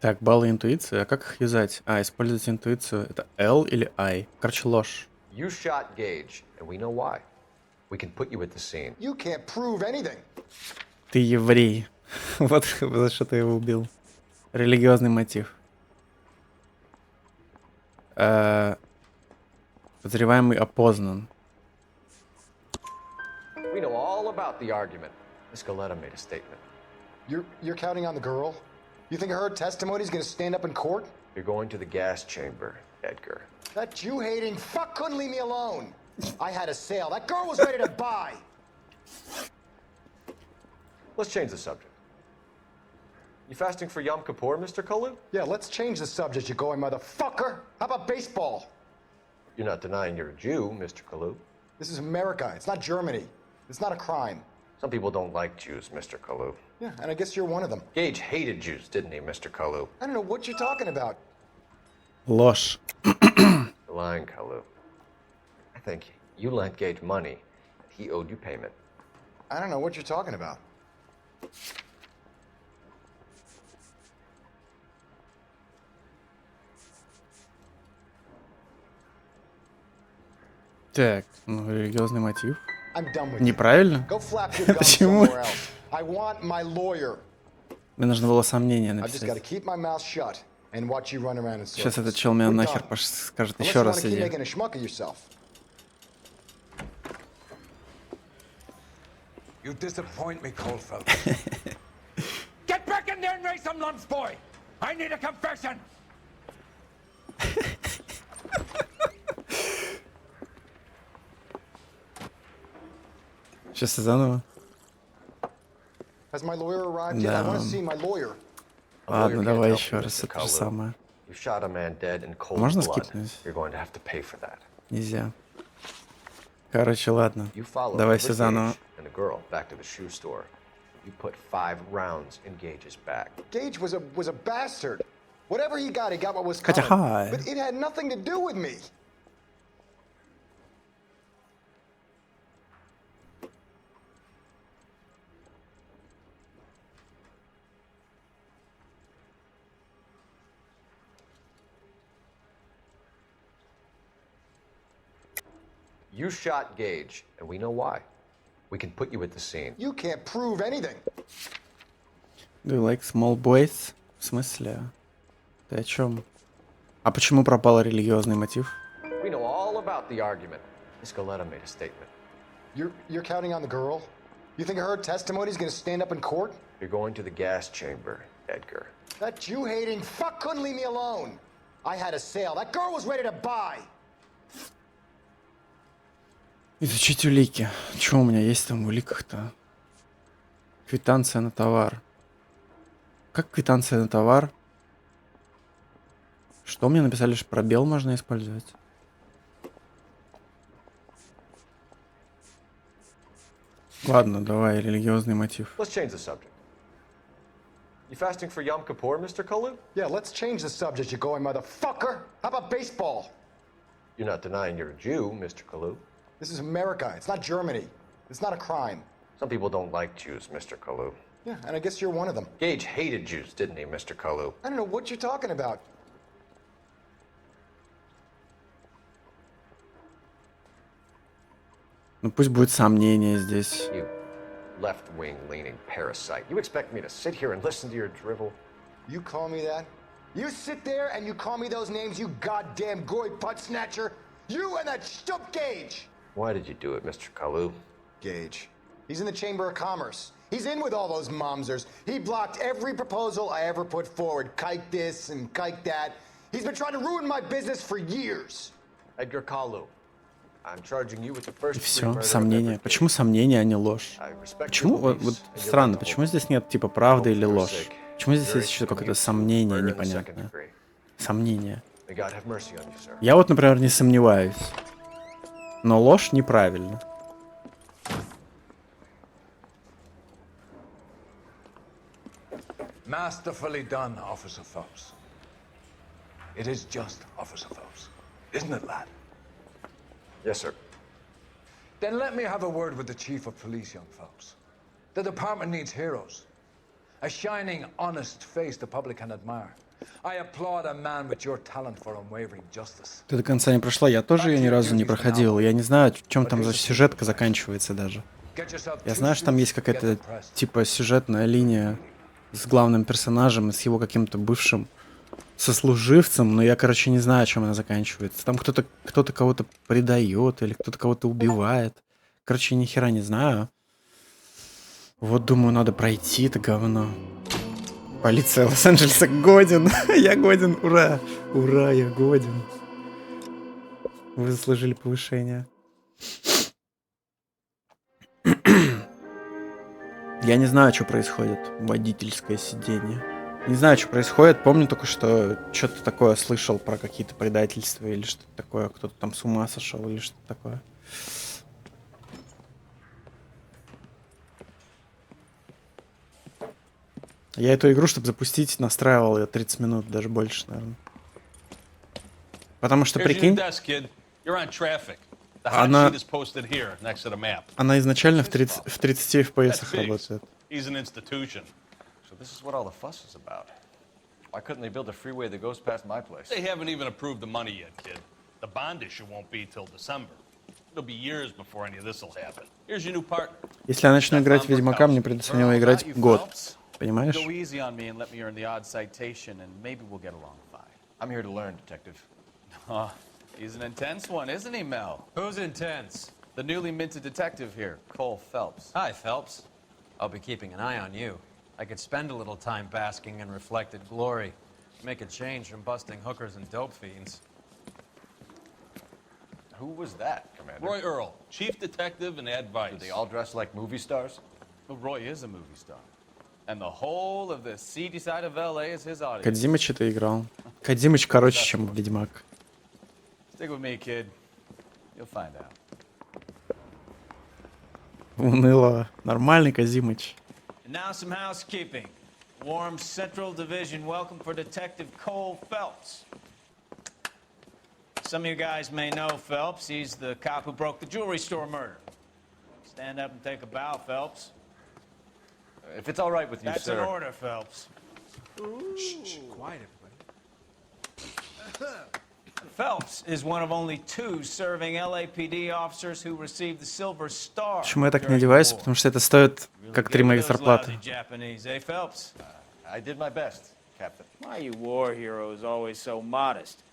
S1: Так, баллы интуиции. А как их юзать? А, использовать интуицию. Это L или I? Короче, ложь.
S7: You shot Gage, and we know why. We can put you at the scene.
S18: You can't prove anything.
S1: Ты еврей. Вот за что ты его убил. Религиозный мотив. Подозреваемый опознан.
S7: We know all about the argument. Miss Galetta made a statement.
S18: You're counting on the girl? You think her testimony is going to stand up in court?
S7: You're going to the gas chamber, Edgar.
S18: That Jew-hating fuck couldn't leave me alone. I had a sale. That girl was ready to buy.
S7: Let's change the subject. You fasting for Yom Kippur, Mr. Kalu?
S18: Yeah, let's change the subject, you going motherfucker. How about baseball?
S7: You're not denying you're a Jew, Mr. Kalu.
S18: This is America. It's not Germany. It's not a crime.
S7: Some people don't like Jews, Mr. Kalu.
S18: Yeah, and I guess you're one of them.
S7: Gage hated Jews, didn't he, Mr. Kalu?
S18: I don't know what you're talking about.
S1: Ложь.
S7: You're lying, Kalu. I think you lent Gage money. He owed you payment.
S18: I don't know what you're talking about.
S1: Так, ну, религиозный мотив.
S18: I'm done with
S1: Неправильно?
S18: you. Go flap your gum
S1: Почему?
S18: somewhere else. I want my lawyer.
S1: Мне нужно было сомнение
S18: I've just got to
S1: написать.
S18: keep my mouth shut and watch you run around in circles.
S1: Сейчас этот чел меня
S18: We're
S1: нахер
S18: done.
S1: скажет
S18: Unless
S1: еще
S18: you
S1: раз
S18: wanna keep
S1: иди.
S18: making a schmuck of yourself.
S19: You disappoint me, Coldfeld. Get back in there and raise some lumps, boy! I need a confession!
S1: Сейчас заново.
S18: Has my lawyer arrived yet? I want to see my lawyer.
S1: Ладно, давай еще раз это же самое.
S7: You shot a man dead in cold
S1: Можно
S7: blood.
S1: скипнуть?
S7: You're going to have to pay for that.
S1: Нельзя. Короче, ладно.
S7: You followed
S1: Давай
S7: Everett
S1: все заново.
S7: Gage and the girl back to the shoe store. You put 5 rounds in Gage's back.
S18: Gage was a bastard. Whatever he got what was
S1: Хотя
S18: coming.
S1: хай.
S18: But it had nothing to do with me.
S7: You shot Gage, and we know why. We can put you at the scene.
S18: You can't prove anything.
S1: Do you like small boys? В смысле? Ты о чем? А почему пропал религиозный мотив?
S7: We know all about the argument. Miss Galetta made a statement.
S18: You're counting on the girl? You think her testimony is going to stand up in court?
S7: You're going to the gas chamber, Edgar.
S18: That Jew-hating fuck couldn't leave me alone. I had a sale. That girl was ready to buy.
S1: Изучить улики. Что у меня есть там в уликах-то? Квитанция на товар. Как квитанция на товар? Что мне написали, что пробел можно использовать? Ладно, давай, религиозный мотив.
S7: Let's change the subject. You fasting for Yom Kippur, Mr. Kalu?
S18: Yeah, let's change the subject, you going motherfucker. How about baseball?
S7: You're not denying you're a Jew, Mr. Kalu.
S18: This is America. It's not Germany. It's not a crime.
S7: Some people don't like Jews, Mr. Kalu.
S18: Yeah, and I guess you're one of them.
S7: Gage hated Jews, didn't he, Mr. Kalu?
S18: I don't know what you're talking about.
S1: Ну пусть будет сомнение здесь.
S7: You left-wing leaning parasite. You expect me to sit here and listen to your drivel?
S18: You call me that? You sit there and you call me those names, you goddamn goy butt snatcher? You and that stup Gage!
S7: Why did you do it, Mr. Kalu?
S18: Gage. He's in the Chamber of Commerce. He's in with all those momsers. He blocked every proposal I ever put forward. Kike this and kike that. He's been trying to ruin my business for years.
S7: Edgar Kalu. I'm charging you with the first
S1: И все, сомнение. Почему сомнение, а не ложь? Почему, вот странно, почему здесь нет типа правды или ложь? Почему здесь есть еще какое-то сомнение непонятное? Сомнение. Я вот, например, не сомневаюсь. Но ложь неправильно.
S19: Masterfully done, Officer Phelps. It is just Officer Phelps, isn't it, lad?
S7: Yes, sir.
S19: Then let me have a word with the Chief of Police, young Phelps. The department needs heroes. A shining, honest face the public can admire. I applaud a man with your talent for unwavering justice.
S1: Ты до конца не прошла, я тоже ее ни разу не проходил. Я не знаю, в чем там за сюжетка заканчивается даже. Я знаю, что там есть какая-то типа сюжетная линия с главным персонажем и с его каким-то бывшим сослуживцем, но я, короче, не знаю, чем она заканчивается. Там кто-то кого-то предает или кто-то кого-то убивает. Короче, ни хера не знаю. Вот, думаю, надо пройти это говно. Полиция Лос-Анджелеса годен. Я годен, ура. Ура, я годен. Вы заслужили повышение. Я не знаю, что происходит. Водительское сиденье. Не знаю, что происходит. Помню только, что что-то такое слышал про какие-то предательства или что-то такое. Кто-то там с ума сошел или что-то такое. Я эту игру, чтобы запустить, настраивал ее 30 минут, даже больше, наверное. Потому что, прикинь, она изначально в 30 FPS работает.
S7: Why couldn't they build a freeway that goes past my place?
S12: They haven't even approved the money yet, kid. The bond issue won't be till December. It'll be years before any of this will happen. Here's your new partner.
S1: Если я начну играть в Ведьмака, мне придется в него играть год. Понимаешь?
S4: Go easy on me and let me earn the odd citation, and maybe we'll get along fine.
S7: I'm here to learn, Detective.
S4: Oh, he's an intense one, isn't he, Mel?
S10: Who's intense?
S4: The newly minted detective here, Cole Phelps.
S10: Hi, Phelps. I'll be keeping an eye on you. I could spend a little time basking in reflected glory. Make a change from busting hookers and dope fiends.
S7: Who was that, Commander?
S12: Roy Earl, chief detective and advice.
S7: Do they all dress like movie stars?
S4: Well, Roy is a movie star. And the whole of the seedy side of LA is his audience.
S1: Кодзимыч это играл. Кодзимыч короче, чем Ведьмак.
S4: Stick with me, kid. You'll find out.
S1: Уныло. Нормальный Кодзимыч.
S6: And now some housekeeping. Warm Central Division welcome for Detective Cole Phelps. Some of you guys may know Phelps. He's the cop who broke the jewelry store murder. Stand up and take a bow, Phelps.
S7: If it's all right with you,
S6: That's
S7: sir.
S6: an order, Phelps.
S5: Shh, quiet, everybody.
S6: Phelps is one of only 2 serving LAPD officers who received the Silver Star.
S1: Почему я так не одеваюсь? Потому что это стоит как 3 моих зарплаты.
S6: Japanese, eh, Phelps?
S7: I did my best, Captain.
S6: Why are you war heroes always so modest?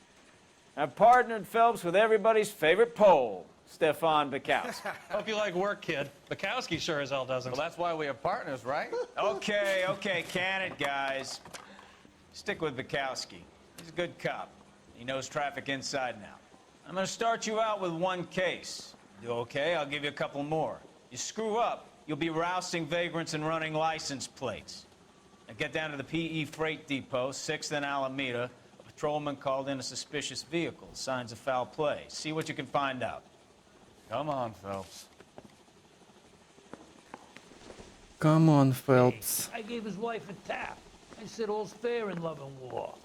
S6: I've partnered Phelps with everybody's favorite Pole, Stefan Bukowski.
S12: Hope you like work, kid. Bukowski sure as hell doesn't.
S4: Well, that's why we have partners, right?
S6: Okay, can it, guys. Stick with Bukowski. He's a good cop. He knows traffic inside and out. I'm going to start you out with 1 case. Do okay? I'll give you a couple more. You screw up, you'll be rousting vagrants and running license plates. Now get down to the PE Freight Depot, 6th and Alameda. A patrolman called in a suspicious vehicle. Signs of foul play. See what you can find out.
S4: Come on, Phelps.
S1: Come on, Phelps.
S17: I gave his wife a tap. I said all's fair in love and war.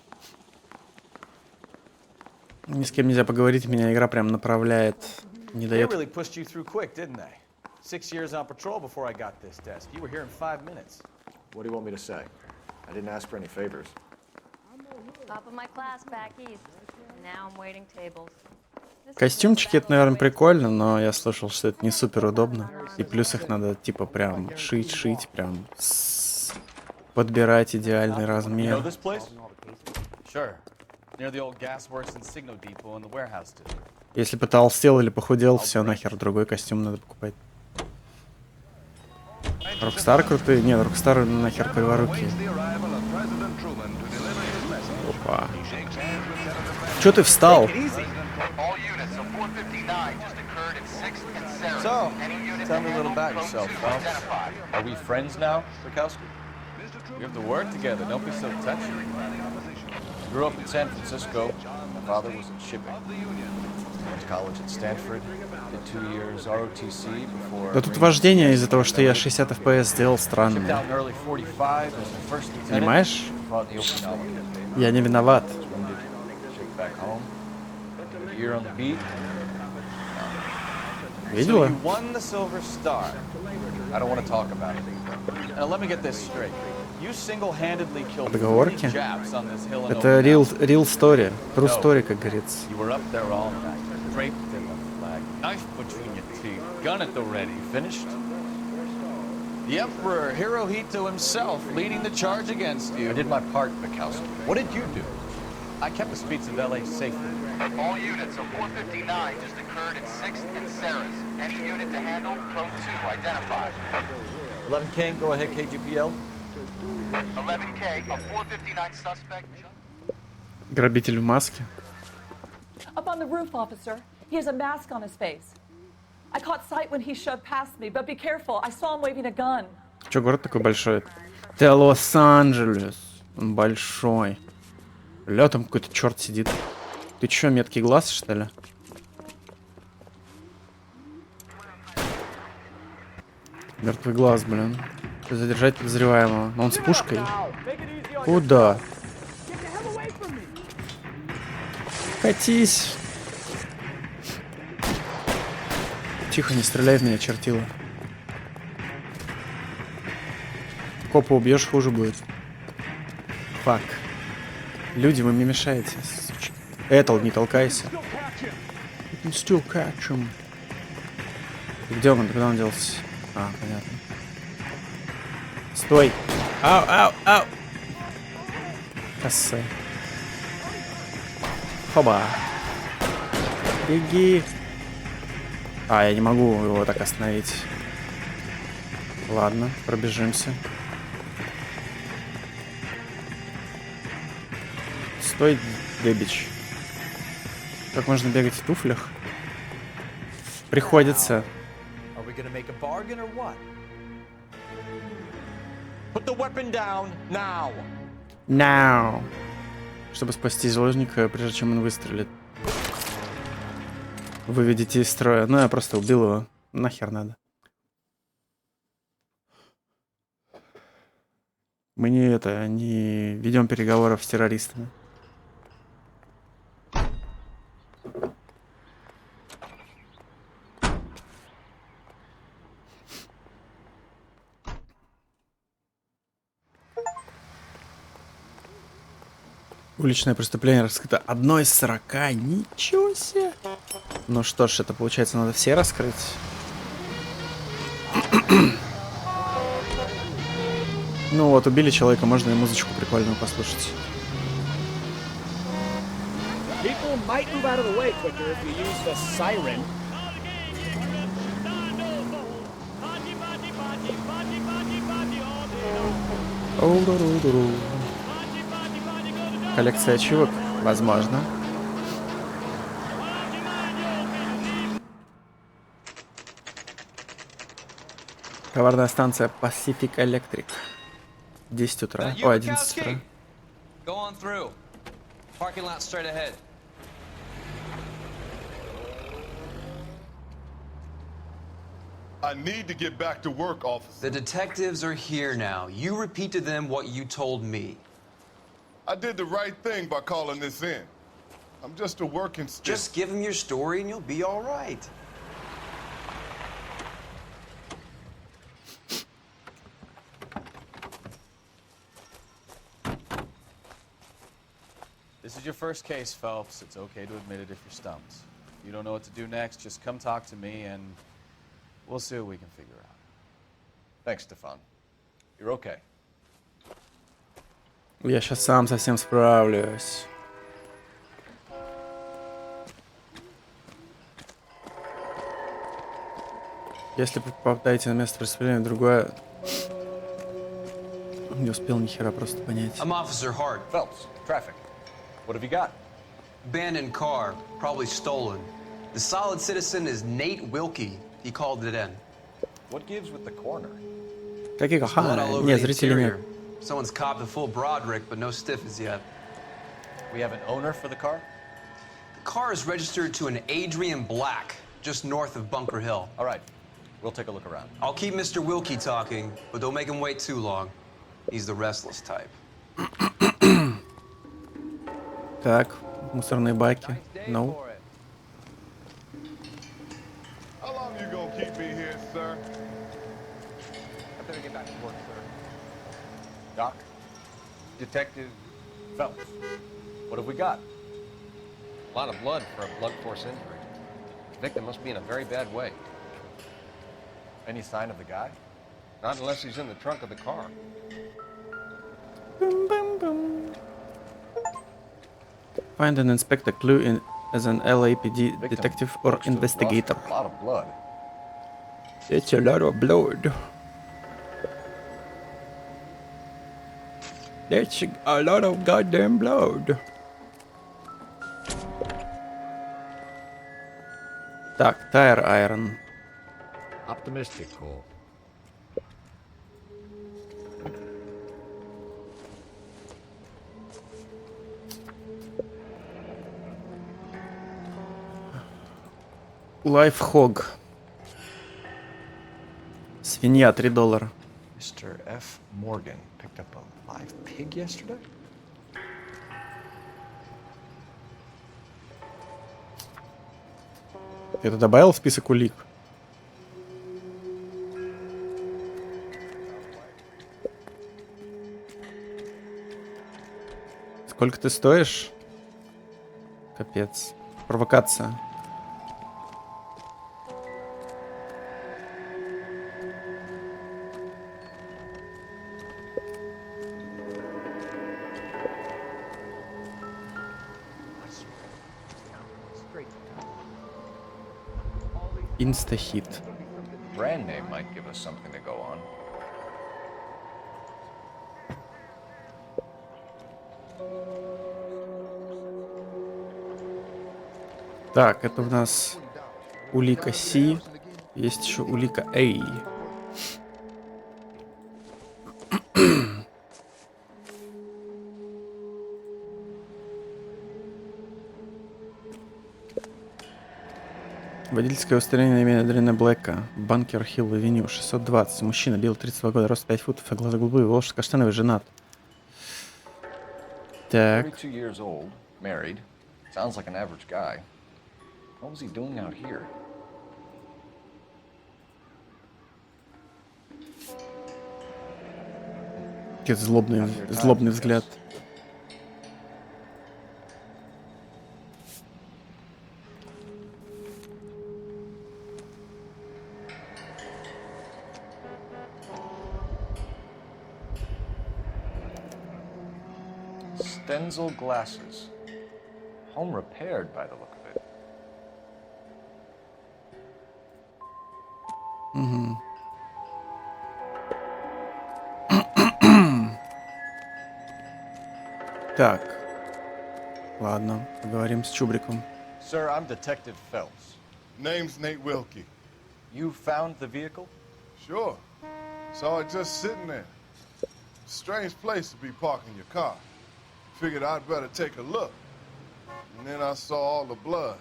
S1: Ни с кем нельзя поговорить, меня игра прям направляет, не
S4: They
S1: дает.
S4: really pushed you through quick, didn't they? 6 years on patrol before I got this desk. You were here in 5 minutes.
S7: What do you want me to say? I didn't ask for any favors.
S20: Top of my class back east. Now I'm waiting tables.
S1: Костюмчики, это, наверное, прикольно, но я слышал, что это не супер удобно. И плюс их надо, типа, прям шить, прям подбирать идеальный размер.
S4: Sure. Near the old gasworks and signal depot in the warehouse district.
S1: Если потолстел или похудел, все, нахер, другой костюм надо покупать. Рокстар крутые? Нет, Рокстар нахер криворукие. Опа. Чё ты встал?
S4: So, tell me a little about yourself, Phelps. Are we friends now, Bukowski? We have to work together. Don't be so touchy.
S7: Grew up in San Francisco. My father was in shipping. Went to college at Stanford. Did 2 years ROTC before.
S1: Да тут вождение из-за того, что я 60 FPS сделал,
S7: Shipped
S1: странное.
S7: out in early 45 as the first lieutenant.
S1: Понимаешь?
S7: Fought in the Okinawa campaign.
S1: Я не виноват.
S7: Was wounded. Shipped back home. A year on the beat.
S1: Видела?
S7: So you won the Silver Star. I don't want to talk about it. Now let me get this straight. You single-handedly killed 40
S1: Договорки.
S7: Japs on this hill in
S1: Это
S7: Okinawa.
S1: real story. True story, как говорится.
S7: You were up there all night, draped in the flag, knife between your teeth, gun at the ready. Finished? The Emperor Hirohito himself leading the charge against you. I did my part, Mikowski. What did you do? I kept the streets of LA safe.
S21: All units of 459 just occurred in 6th and Sarah's. Any unit to handle, code 2, identified.
S7: 11K, go ahead, KGPL.
S21: 11K, a 459 suspect.
S1: Грабитель в маске.
S22: Up on the roof, officer. He has a mask on his face. I caught sight when he shoved past me, but be careful. I saw him waving a gun.
S1: Че, город такой большой? Это Лос-Анджелес. Он большой. Бля, там какой-то черт сидит. Ты чё, меткий глаз, что ли? Мертвый глаз, блин. Задержать подозреваемого. Но он с пушкой. Куда? Катись. Тихо, не стреляй в меня, чертила. Копа убьешь, хуже будет. Фак. Люди, вы мне мешаете. Этал, не толкайся. Still catch him. Где он? Куда он делся? А, понятно. Стой! Ау, ау, ау! Косой. Хоба! Беги! А, я не могу его так остановить. Ладно, пробежимся. Стой, дебич. Как можно бегать в туфлях? Приходится.
S4: Are we gonna make a bargain or what? Put the weapon down now.
S1: Now. Чтобы спасти заложника, прежде чем он выстрелит. Выведите из строя. Ну, я просто убил его. Нахер надо. Мы не ведем переговоров с террористами. Уличное преступление раскрыто 1 из 40. Ничего себе. Ну что ж, это получается надо все раскрыть. Ну вот, убили человека, можно и музычку прикольную послушать.
S14: People might move out of the way quicker if you use the siren.
S1: Коллекция ачивок? Возможно. Товарная станция Pacific Electric. 10 утра. О, 11 утра.
S10: Go on through. Parking lot straight ahead.
S8: I need to get back to work, officer.
S23: The detectives are here now. You repeat to them what you told me.
S8: I did the right thing by calling this in. I'm just a working stick.
S23: Just give them your story and you'll be all right.
S7: This is your first case, Phelps. It's okay to admit it if you're stumped. If you don't know what to do next, just come talk to me and we'll see what we can figure out. Thanks, Stefan. You're okay.
S1: Я сейчас сам совсем справлюсь. Если попадаете на место преступления, другое... Не успел ни хера просто понять.
S23: I'm Officer Hart.
S7: Phelps, traffic. What have you got?
S23: Abandoned car, probably stolen. The solid citizen is Nate Wilkie. He called it in.
S7: What gives with the corner?
S1: Каких?
S23: Blood all
S1: Ага,
S23: over
S1: нет,
S23: the
S1: зрителей нет.
S23: interior. Someone's copped a full Broderick, but no stiff as yet.
S10: We have an owner for the car?
S23: The car is registered to an Adrian Black, just north of Bunker Hill.
S10: All right, we'll take a look around.
S23: I'll keep Mr. Wilkie talking, but don't make him wait too long. He's the restless type.
S1: Так, мусорные баки. No.
S8: How long you gonna keep me here, sir?
S7: I better get back to work, sir. Doc, Detective Phelps, what have we got?
S10: A lot of blood for a blunt force injury. The victim must be in a very bad way.
S7: Any sign of the guy?
S10: Not unless he's in the trunk of the car.
S1: Boom, boom, boom. Find and inspect a clue in as an LAPD detective or investigator.
S7: A lot of blood.
S1: It's a lot of blood. That's a lot of goddamn blood. Так, tire iron.
S10: Optimistic, Cole.
S1: Лайфхог. Свинья, $3.
S7: Mr. F. Morgan picked up a live pig yesterday?
S1: Ты это добавил в список улик? Сколько ты стоишь? Капец. Провокация. Инста-хит.
S7: Brand name might give us something to go on.
S1: Так, это у нас улика C. Есть еще улика A. Водительское удостоверение на имя Адриана Блэка. Банкер Хилл Авеню, 620. Мужчина, белый, 32 года, рост 5 футов, а глаза голубые, волосы каштановые, женат. Так.
S7: 32 years old, married. Sounds like an average guy. What was he doing out here?
S1: Какой-то злобный взгляд.
S7: Stenzel glasses. Home repaired by the look of it.
S1: Угу. Так. Ладно, поговорим с Чубриком.
S7: Sir, I'm Detective Phelps.
S8: Name's Nate Wilkie.
S7: You found the vehicle?
S8: Sure. Saw it just sitting there. Strange place to be parking your car. Figured I'd better take a look. And then I saw all the blood.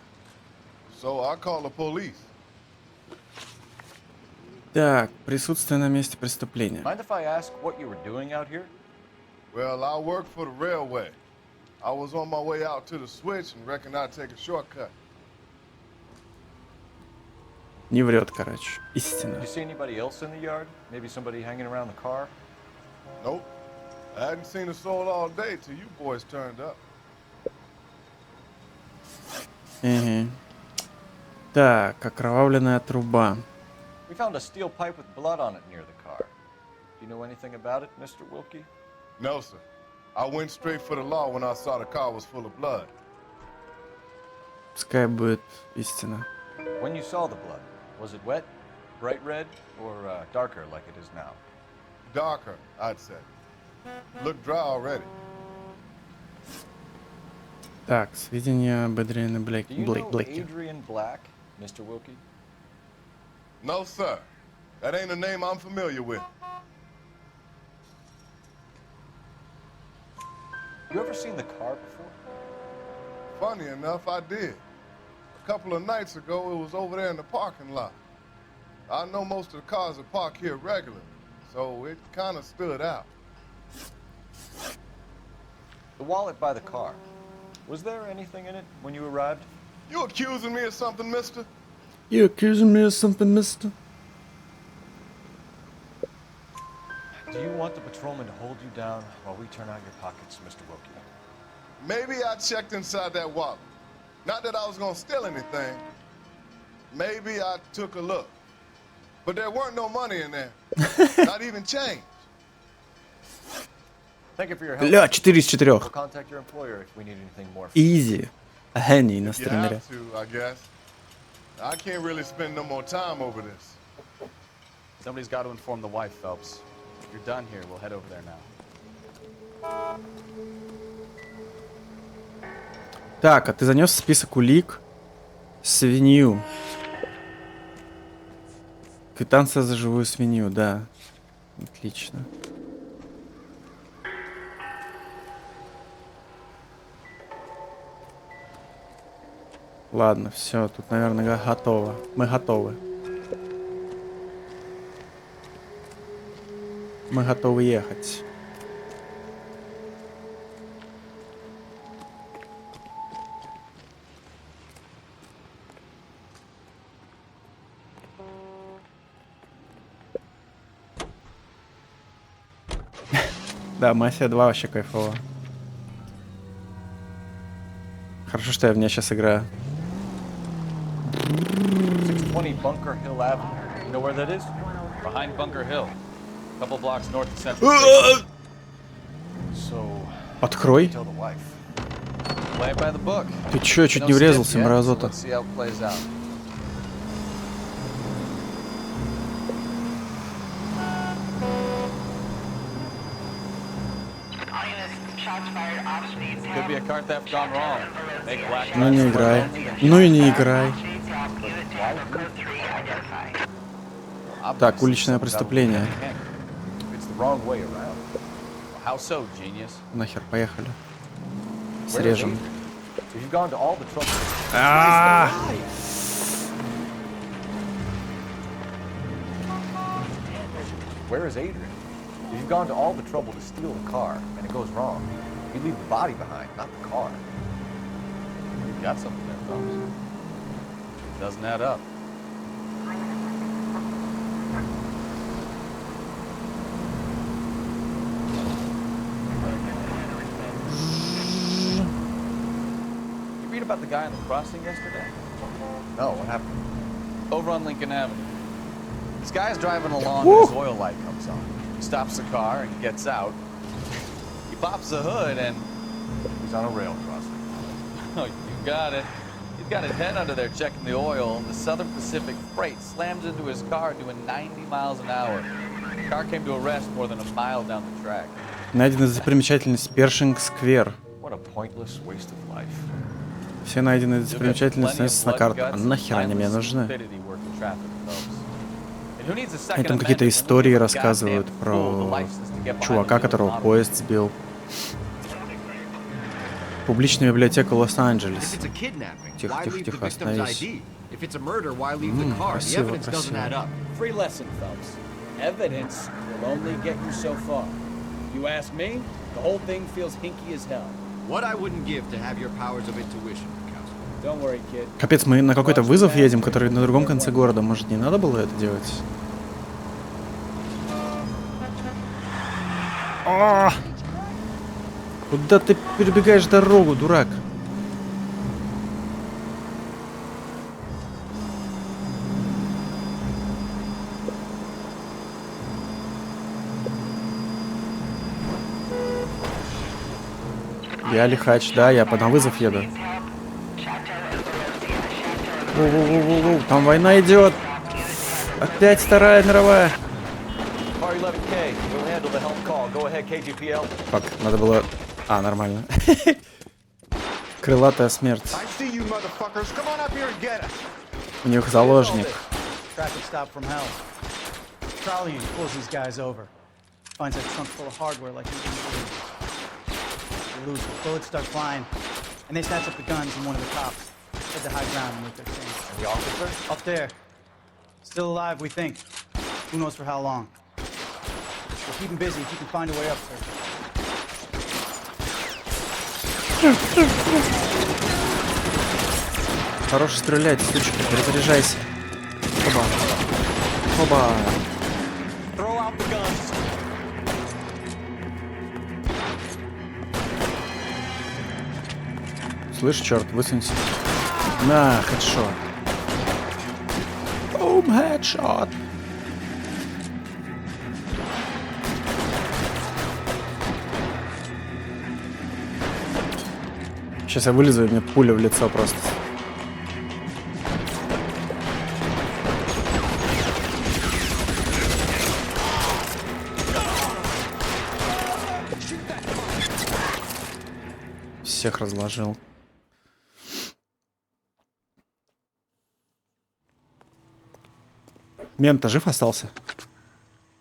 S8: So I called the police.
S1: Так, присутствие на месте преступления.
S7: Mind if I ask what you were doing out here?
S8: Well, I work for the railway. I was on my way out to the switch and reckoned I'd take a shortcut.
S1: Не врет, короче. Истина.
S7: Did you see anybody else in the yard? Maybe somebody hanging around the car?
S8: Nope. I hadn't seen a soul all day till you boys turned up.
S1: Угу. Так, окровавленная труба.
S7: We found a steel pipe with blood on it near the car. Do you know anything about it, Mr. Wilkie?
S8: No, sir. I went straight for the law when I saw the car was full of blood.
S1: Пускай будет истина.
S7: When you saw the blood, was it wet, bright red, or darker like it is now?
S8: Darker, I'd say. Looked dry already.
S1: Так, сведения об Адриане
S7: Do you know
S1: Блэке.
S7: Adrian Black, Mr. Wilkie?
S8: No, sir. That ain't a name I'm familiar with.
S7: You ever seen the car before?
S8: Funny enough, I did. A couple of nights ago, it was over there in the parking lot. I know most of the cars are parked here regularly, so it kind of stood out.
S12: The wallet by the car. Was there anything in it when you arrived?
S8: You accusing me of something, mister?
S1: You accusing me of something, mister?
S12: Do you want the patrolman to hold you down while we turn out your pockets, Mr. Wilkie?
S8: Maybe I checked inside that wallet. Not that I was gonna steal anything. Maybe I took a look. But there weren't no money in there. Not even change.
S12: Thank you for your help.
S1: Бля, 4 из 4.
S12: We'll contact your employer if we need anything more.
S1: Easy. Гений на
S8: You
S1: стримере.
S8: have to, I guess. I can't really spend no more time over this.
S7: Somebody's got to inform the wife, Phelps. If you're done here, we'll head over there now.
S1: Так, а ты занес список улик? Свинью. Квитанция за живую свинью, да. Отлично. Ладно, все, тут, наверное, готово. Мы готовы. Мы готовы ехать. Да, Мафия 2 вообще кайфово. Хорошо, что я в ней сейчас играю.
S7: 620 Bunker Hill Avenue. You know where that is? Behind Bunker Hill. A couple blocks north of Central Station. So,
S1: Открой.
S7: tell the wife. Play it by the book.
S1: Ты чё, чуть не врезался, мразота?
S7: Let's see how it plays out. Could be a car theft gone wrong. Make black
S1: Ну не играй. Ну и не играй. Так, уличное преступление.
S7: It's the wrong way around. How so, genius?
S1: Нахер, поехали. Срежем.
S12: You've gone to all the trouble. Where is Adrian? You've gone to all the trouble to steal the car, and it goes wrong. You leave the body behind, not the car.
S7: You've got something there, Phelps. Doesn't add up. You read about the guy on the crossing yesterday?
S12: No, what happened?
S7: Over on Lincoln Avenue. This guy's driving along and his oil light comes on. He stops the car and gets out. He pops the hood and
S12: he's on a rail crossing.
S7: Oh, you got it. He's got his head under there checking the oil, and the Southern Pacific freight slams into his car doing 90 miles an hour. The car came to a rest more than a mile down the track.
S1: Найдена достопримечательность Першинг-сквер.
S12: What a pointless waste of life.
S1: Все найденные достопримечательности сносятся на карту. А нахер они мне нужны? И там какие-то истории рассказывают про чувака, которого поезд сбил. Публичная библиотека Лос-Анджелес. Тихо, тихо, тихо, остановись. Красиво, красиво.
S3: Free lesson, Phelps. Evidence will only get you so far. You ask me, the whole thing feels hinky as hell.
S5: What I wouldn't give to have your powers of intuition, Counselor.
S3: Don't worry, kid.
S1: Капец, мы на какой-то вызов едем, который на другом конце города. Может, не надо было это делать? Куда ты перебегаешь дорогу, дурак? Я лихач, да, я на вызов еду. Воу-воу-воу-воу, там война идет. Опять Вторая мировая. Фак, надо было... А, нормально. Крылатая смерть. У них заложник.
S11: and they snatched up the guns, and one of the cops hit the high ground and with their thing.
S21: And the officer?
S11: Up there. Still alive, we think. Who knows for how long. We'll keep him busy if you can find a way up, sir.
S1: Хорош стрелять, сучка, перезаряжайся. Оба. Оба.
S12: Throw out the guns.
S1: Слышь, черт, высунься. На, хедшот. Бум, хедшот. Сейчас я вылезу, и мне пуля в лицо просто. Всех разложил. Мент-то жив остался?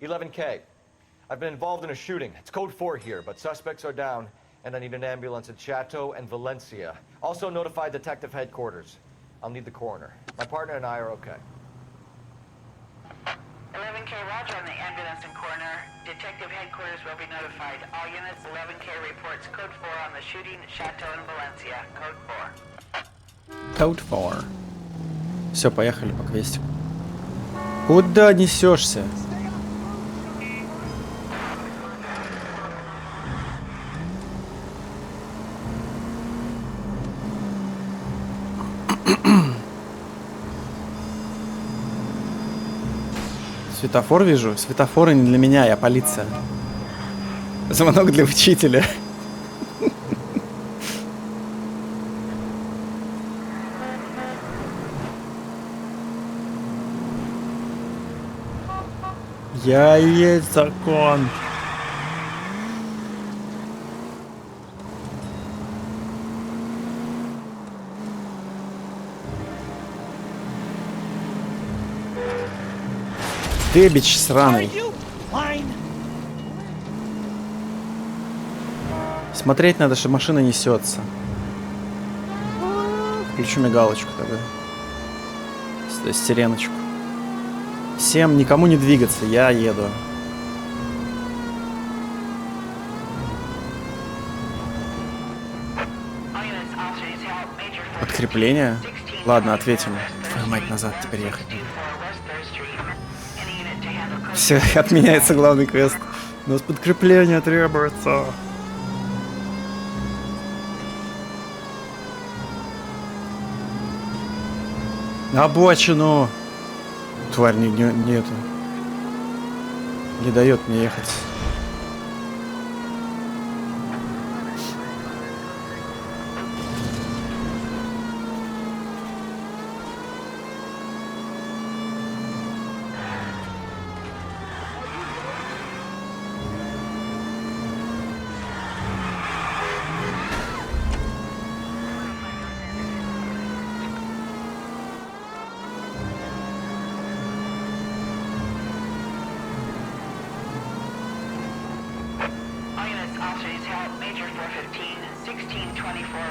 S21: 11K. I've been involved in a shooting. It's code 4 here, but suspects are down, and I need an ambulance at Chateau and Valencia. Also notify detective headquarters. I'll need the coroner. My partner and I are okay.
S13: 11K, roger on the ambulance and coroner. Detective headquarters will be notified. All units, 11K reports code 4 on the shooting at Chateau and Valencia. Code 4.
S1: Code 4. Все, поехали по квестику. Куда несешься? Светофор вижу. Светофоры не для меня, я полиция. Звонок для учителя. Я есть закон. Ты бич сраный. Смотреть надо, что машина несется. Включу мигалочку тогда. Сиреночку. Всем никому не двигаться, я еду. Подкрепление? Ладно, ответим. Твою мать, назад теперь ехать. Все, отменяется главный квест. У нас подкрепление требуется. На обочину. Тварь не дает мне ехать.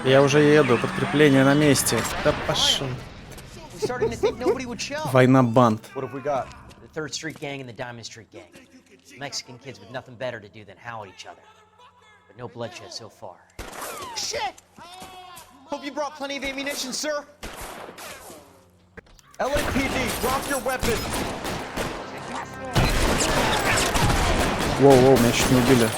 S1: Я уже еду, подкрепление на месте. Да пошел. Война банд.
S15: Third Street Gang and the Diamond Street Gang. Mexican kids with nothing better to do than howl at each other. But no bloodshed so far.
S21: Shit! Hope you brought plenty of ammunition, sir. LAPD, drop your weapon.
S1: Воу, меня чуть не убили.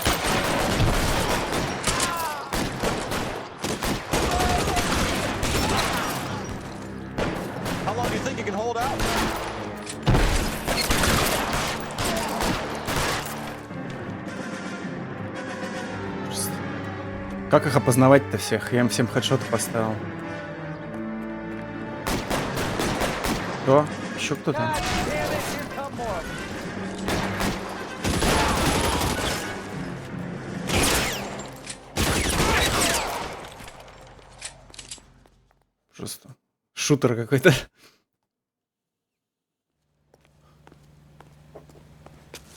S21: How long do you think you can hold out?
S1: Как их опознавать-то всех? Я им всем хедшоты поставил. Кто? Еще кто-то? Просто шутер какой-то.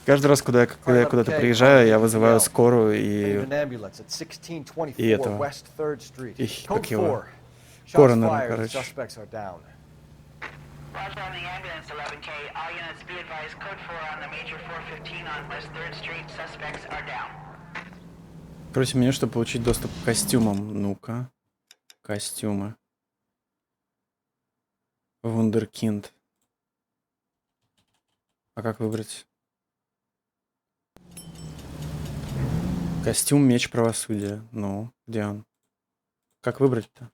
S1: Каждый раз, когда я куда-то приезжаю, я вызываю скорую и этого. И как его? Коронера, короче.
S13: Roger on the ambulance, 11K. All units be advised, code 4 on the major 415 on West 3rd Street. Suspects are down.
S1: Просим меня, чтобы получить доступ к костюмам. Ну-ка. Костюмы. Вундеркинд. А как выбрать? Костюм, меч правосудия. Ну, где он? Как выбрать-то?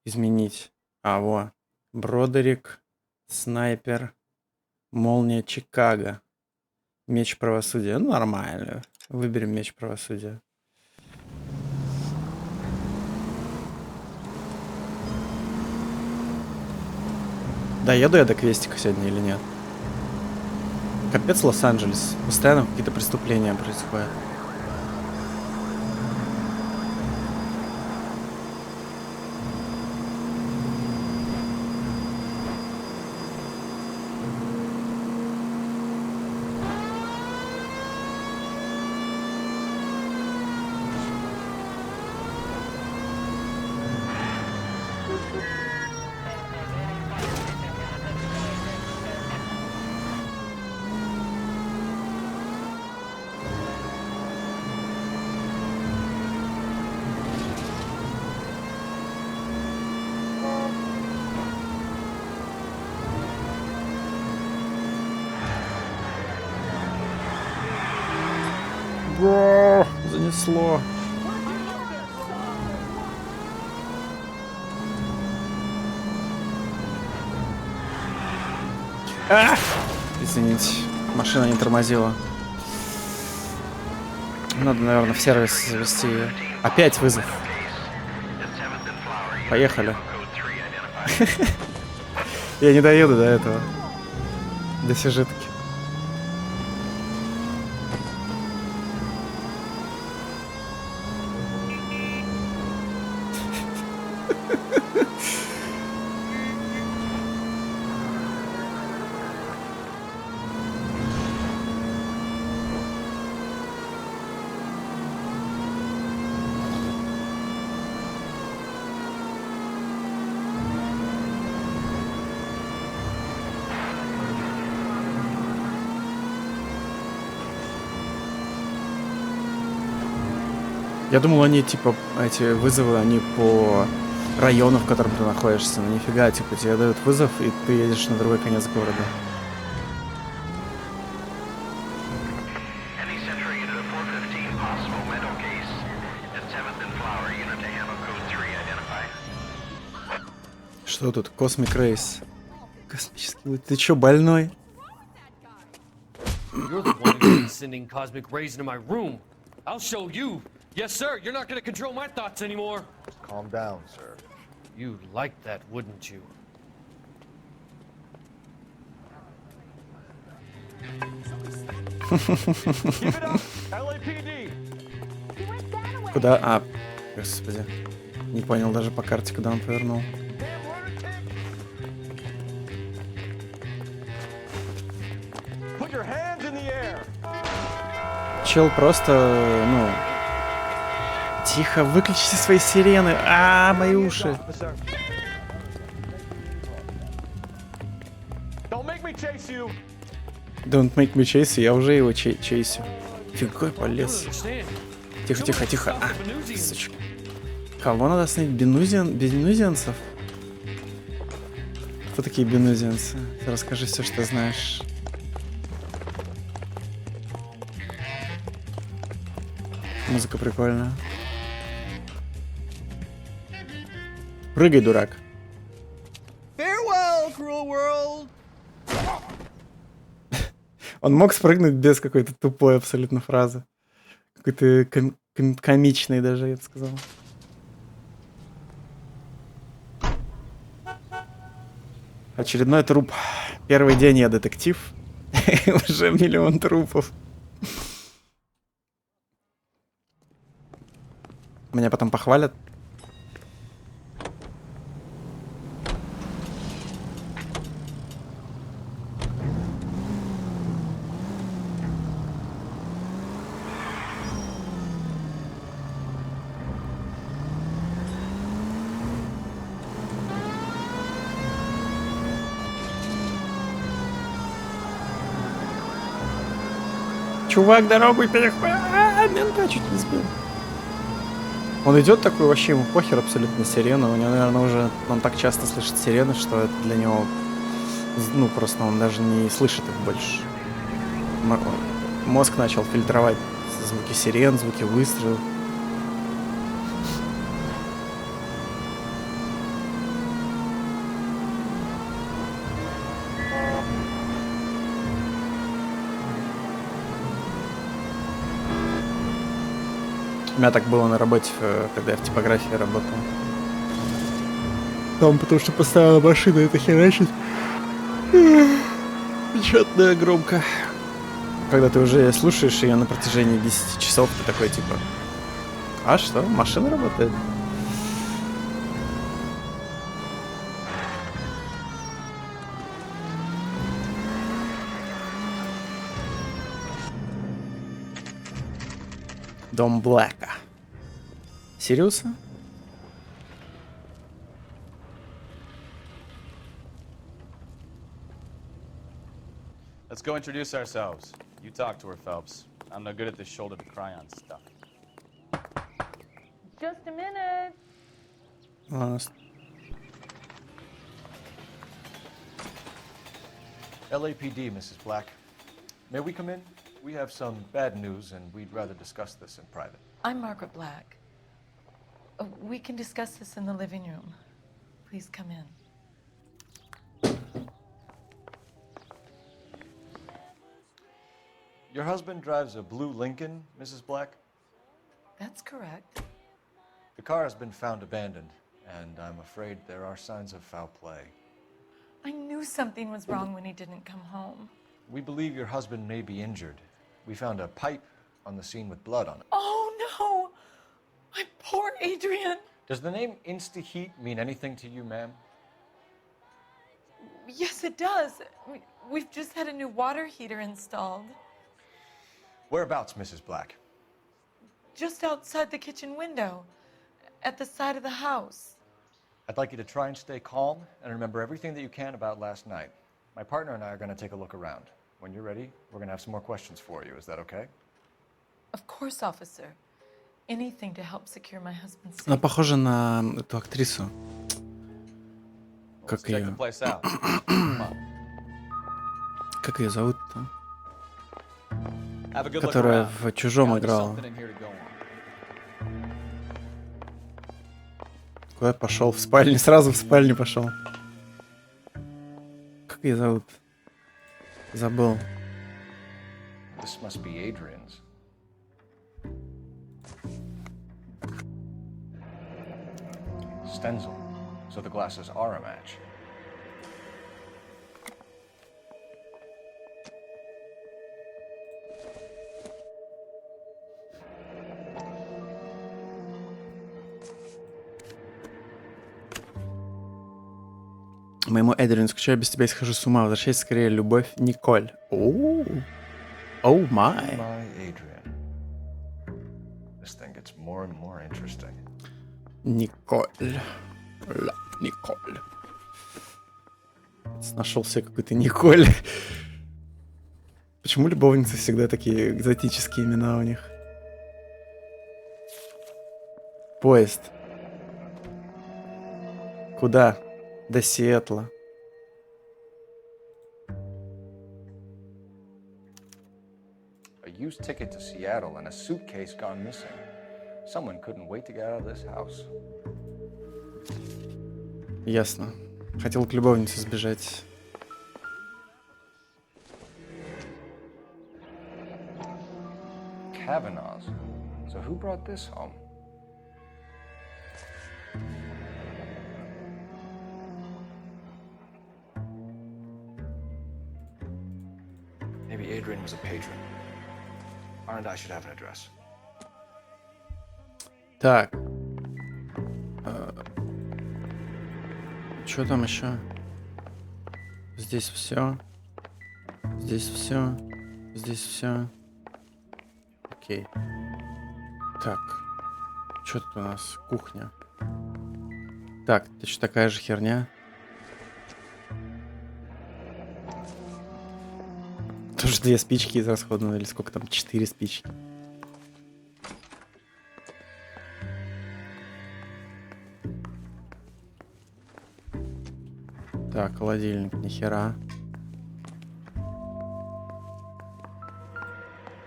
S1: Изменить. А, во. Бродерик, снайпер, молния Чикаго. Меч правосудия. Ну, нормально. Выберем меч правосудия. Доеду я до квестика сегодня или нет? Капец, Лос-Анджелес. Постоянно какие-то преступления происходят. Занесло. Извините, машина не тормозила. Надо, наверное, в сервис завести ее. Опять вызов. Поехали. Я не доеду до этого. До сюжетки. Я думал, они, типа, эти вызовы, они по району, в котором ты находишься. Но нифига, типа, тебе дают вызов, и ты едешь на другой конец города. Что тут? Космик Рейс. Космический... Ты чё, больной?
S2: You're the one who's sending cosmic rays into my room. I'll show you. Yes, sir. You're not going to control my thoughts anymore.
S21: Calm down, sir.
S2: You'd like that, wouldn't you?
S14: Give it up, LAPD.
S1: Куда? А, господи. Не понял даже по карте, куда он повернул.
S14: Put your hands in the air.
S1: Чел просто, ну... Тихо, выключите свои сирены. Мои уши.
S14: Don't make me chase you.
S1: Don't make me chase you. Я уже его чейсю. Фигой полез. Тихо, тихо, тихо. Сучка. Кого надо снять? Бенузианцев? Кто такие бенузианцы? Ты расскажи все, что знаешь. Музыка прикольная. Прыгай, дурак.
S9: Farewell, cruel world.
S1: Он мог спрыгнуть без какой-то тупой абсолютно фразы. Какой-то комичной даже, я бы сказал. Очередной труп. Первый день я детектив. Уже миллион трупов. Меня потом похвалят. Чувак, дорогу переходит. Мента чуть не сбил. Он идет такой, вообще ему похер абсолютно сирена. У него, наверное, уже он так часто слышит сирены, что это для него, ну, просто он даже не слышит их больше. Мозг начал фильтровать звуки сирен, звуки выстрелов. У меня так было на работе, когда я в типографии работал. Там потому что поставила машина, это херачит. Печатная громко. Когда ты уже слушаешь ее на протяжении 10 часов, ты такой типа: а что, машина работает? Дом Блэка. Сириуса?
S7: Let's go introduce ourselves. You talk to her, Phelps. I'm no good at this shoulder to cry on stuff.
S22: Just a minute.
S21: LAPD, Mrs. Black. May we come in? We have some bad news, and we'd rather discuss this in private.
S9: I'm Margaret Black. We can discuss this in the living room. Please come in.
S21: Your husband drives a blue Lincoln, Mrs. Black?
S9: That's correct.
S21: The car has been found abandoned, and I'm afraid there are signs of foul play.
S9: I knew something was wrong when he didn't come home.
S21: We believe your husband may be injured. We found a pipe on the scene with blood on it.
S9: Oh no! My poor Adrian!
S21: Does the name Insta-Heat mean anything to you, ma'am?
S9: Yes, it does. We've just had a new water heater installed.
S21: Whereabouts, Mrs. Black?
S9: Just outside the kitchen window, at the side of the house.
S21: I'd like you to try and stay calm and remember everything that you can about last night. My partner and I are going to take a look around. When you're ready, we're going to have some more questions for you. Is that okay?
S9: Of course, officer. Anything to help secure my husband's safety.
S1: Она похожа на эту актрису. Как
S7: Check the
S1: ее?
S7: place out. Come on.
S1: Как ее зовут-то?
S7: Have a good look
S1: Которая
S7: around.
S1: в «Чужом»
S7: Gotta be
S1: играла.
S7: something in here to go on.
S1: Куда пошел? В спальню. Сразу в спальню пошел. Как ее зовут? Забыл.
S21: This must be Adrian's. Stenzel. So the glasses are a match.
S1: Моему Эдриану скучаю, без тебя исхожу с ума. Возвращайся скорее, любовь, Николь. Оу. Оу май.
S21: My Adrian. This thing gets more and more interesting.
S1: Николь. Ла, Николь. Нашел себе какой-то Николь. Почему любовницы всегда такие экзотические имена у них? Поезд. Куда? До Сиэтла.
S21: A used ticket to Seattle and a suitcase gone missing. Someone couldn't wait to get out of this house.
S1: Ясно. Хотел к любовнице сбежать.
S21: Kavanaugh's. So who brought this home? Maybe Adrian was a patron. R&I should have an address.
S1: Так. Что там еще? Здесь все. Здесь все. Здесь все. Окей. Так. Что тут у нас? Кухня. Так, точно такая же херня. Уже 2 спички израсходованы, или сколько там, 4 спички. Так, холодильник, нихера.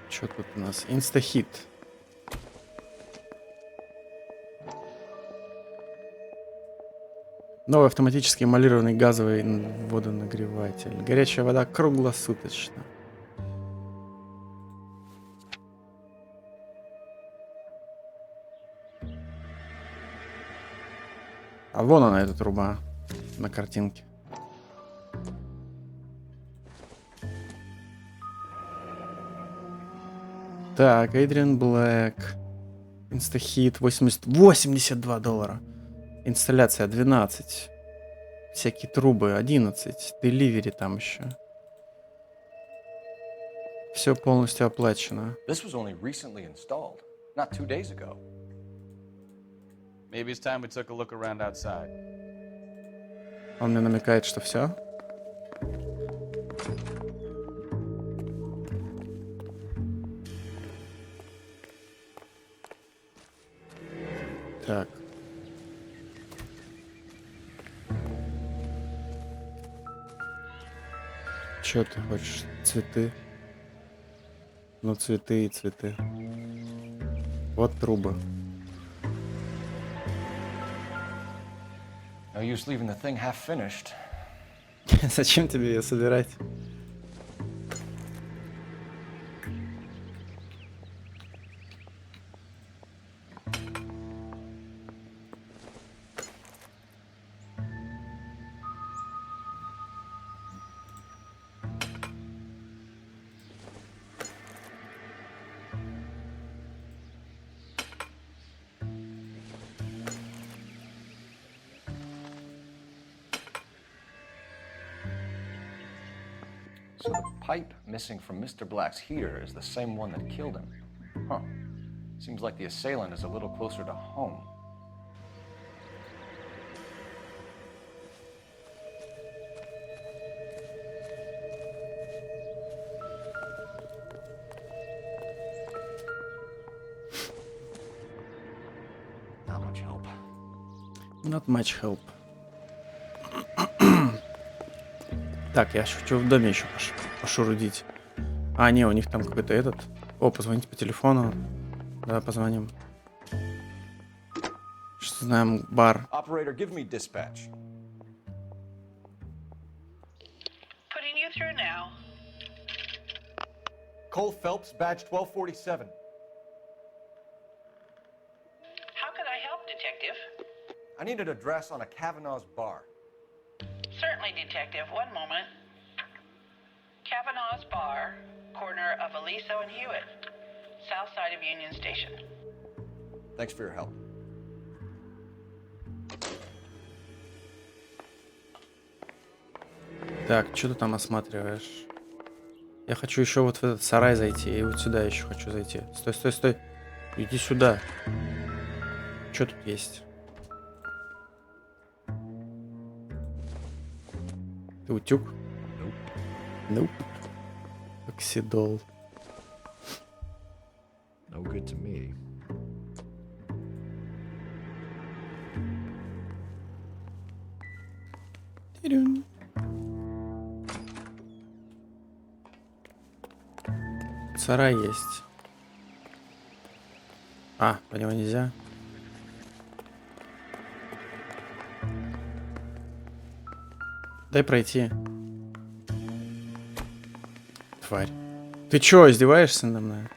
S1: Что тут у нас? Инстахит. Новый автоматически эмалированный газовый водонагреватель. Горячая вода круглосуточно. А вон она, эта труба на картинке. Так, Эйдриан Блэк. Инстахит 82 доллара. Инсталляция 12. Всякие трубы 11. Деливери там еще. Все полностью оплачено.
S7: This was only recently installed, not 2 days ago. Maybe it's time we took a look around outside.
S1: Он мне намекает, что все. Так. Чё ты хочешь? Цветы? Ну, цветы и цветы. Вот трубы.
S7: No use leaving the thing half finished.
S1: Зачем тебе ее собирать?
S7: So the pipe missing from Mr. Black's heater is the same one that killed him. Huh. Seems like the assailant is a little closer to home. Not much help.
S1: Not much help. Так, я хочу в доме еще пошурудить. А, не, у них там какой-то этот. О, позвонить по телефону. Да, позвоним. Что знаем, бар.
S12: Operator, give me dispatch.
S13: Putting you through now.
S21: Cole Phelps, badge 1247.
S13: How can I help, Detective?
S21: I need an address on a Kavanaugh's bar.
S13: Certainly, Detective. One moment. Kavanaugh's Bar, corner of Aliso and Hewitt, south side of Union Station.
S12: Thanks for your help.
S1: Так, что ты там осматриваешь? Я хочу еще вот в этот сарай зайти. И вот сюда еще хочу зайти. Стой, стой, стой. Иди сюда. Что тут есть? Ты утюг? Nope. Оксидол.
S5: No good to me.
S1: Тирюн. Сарай есть. А, по него нельзя. Дай пройти. Тварь. Ты чё, издеваешься надо мной?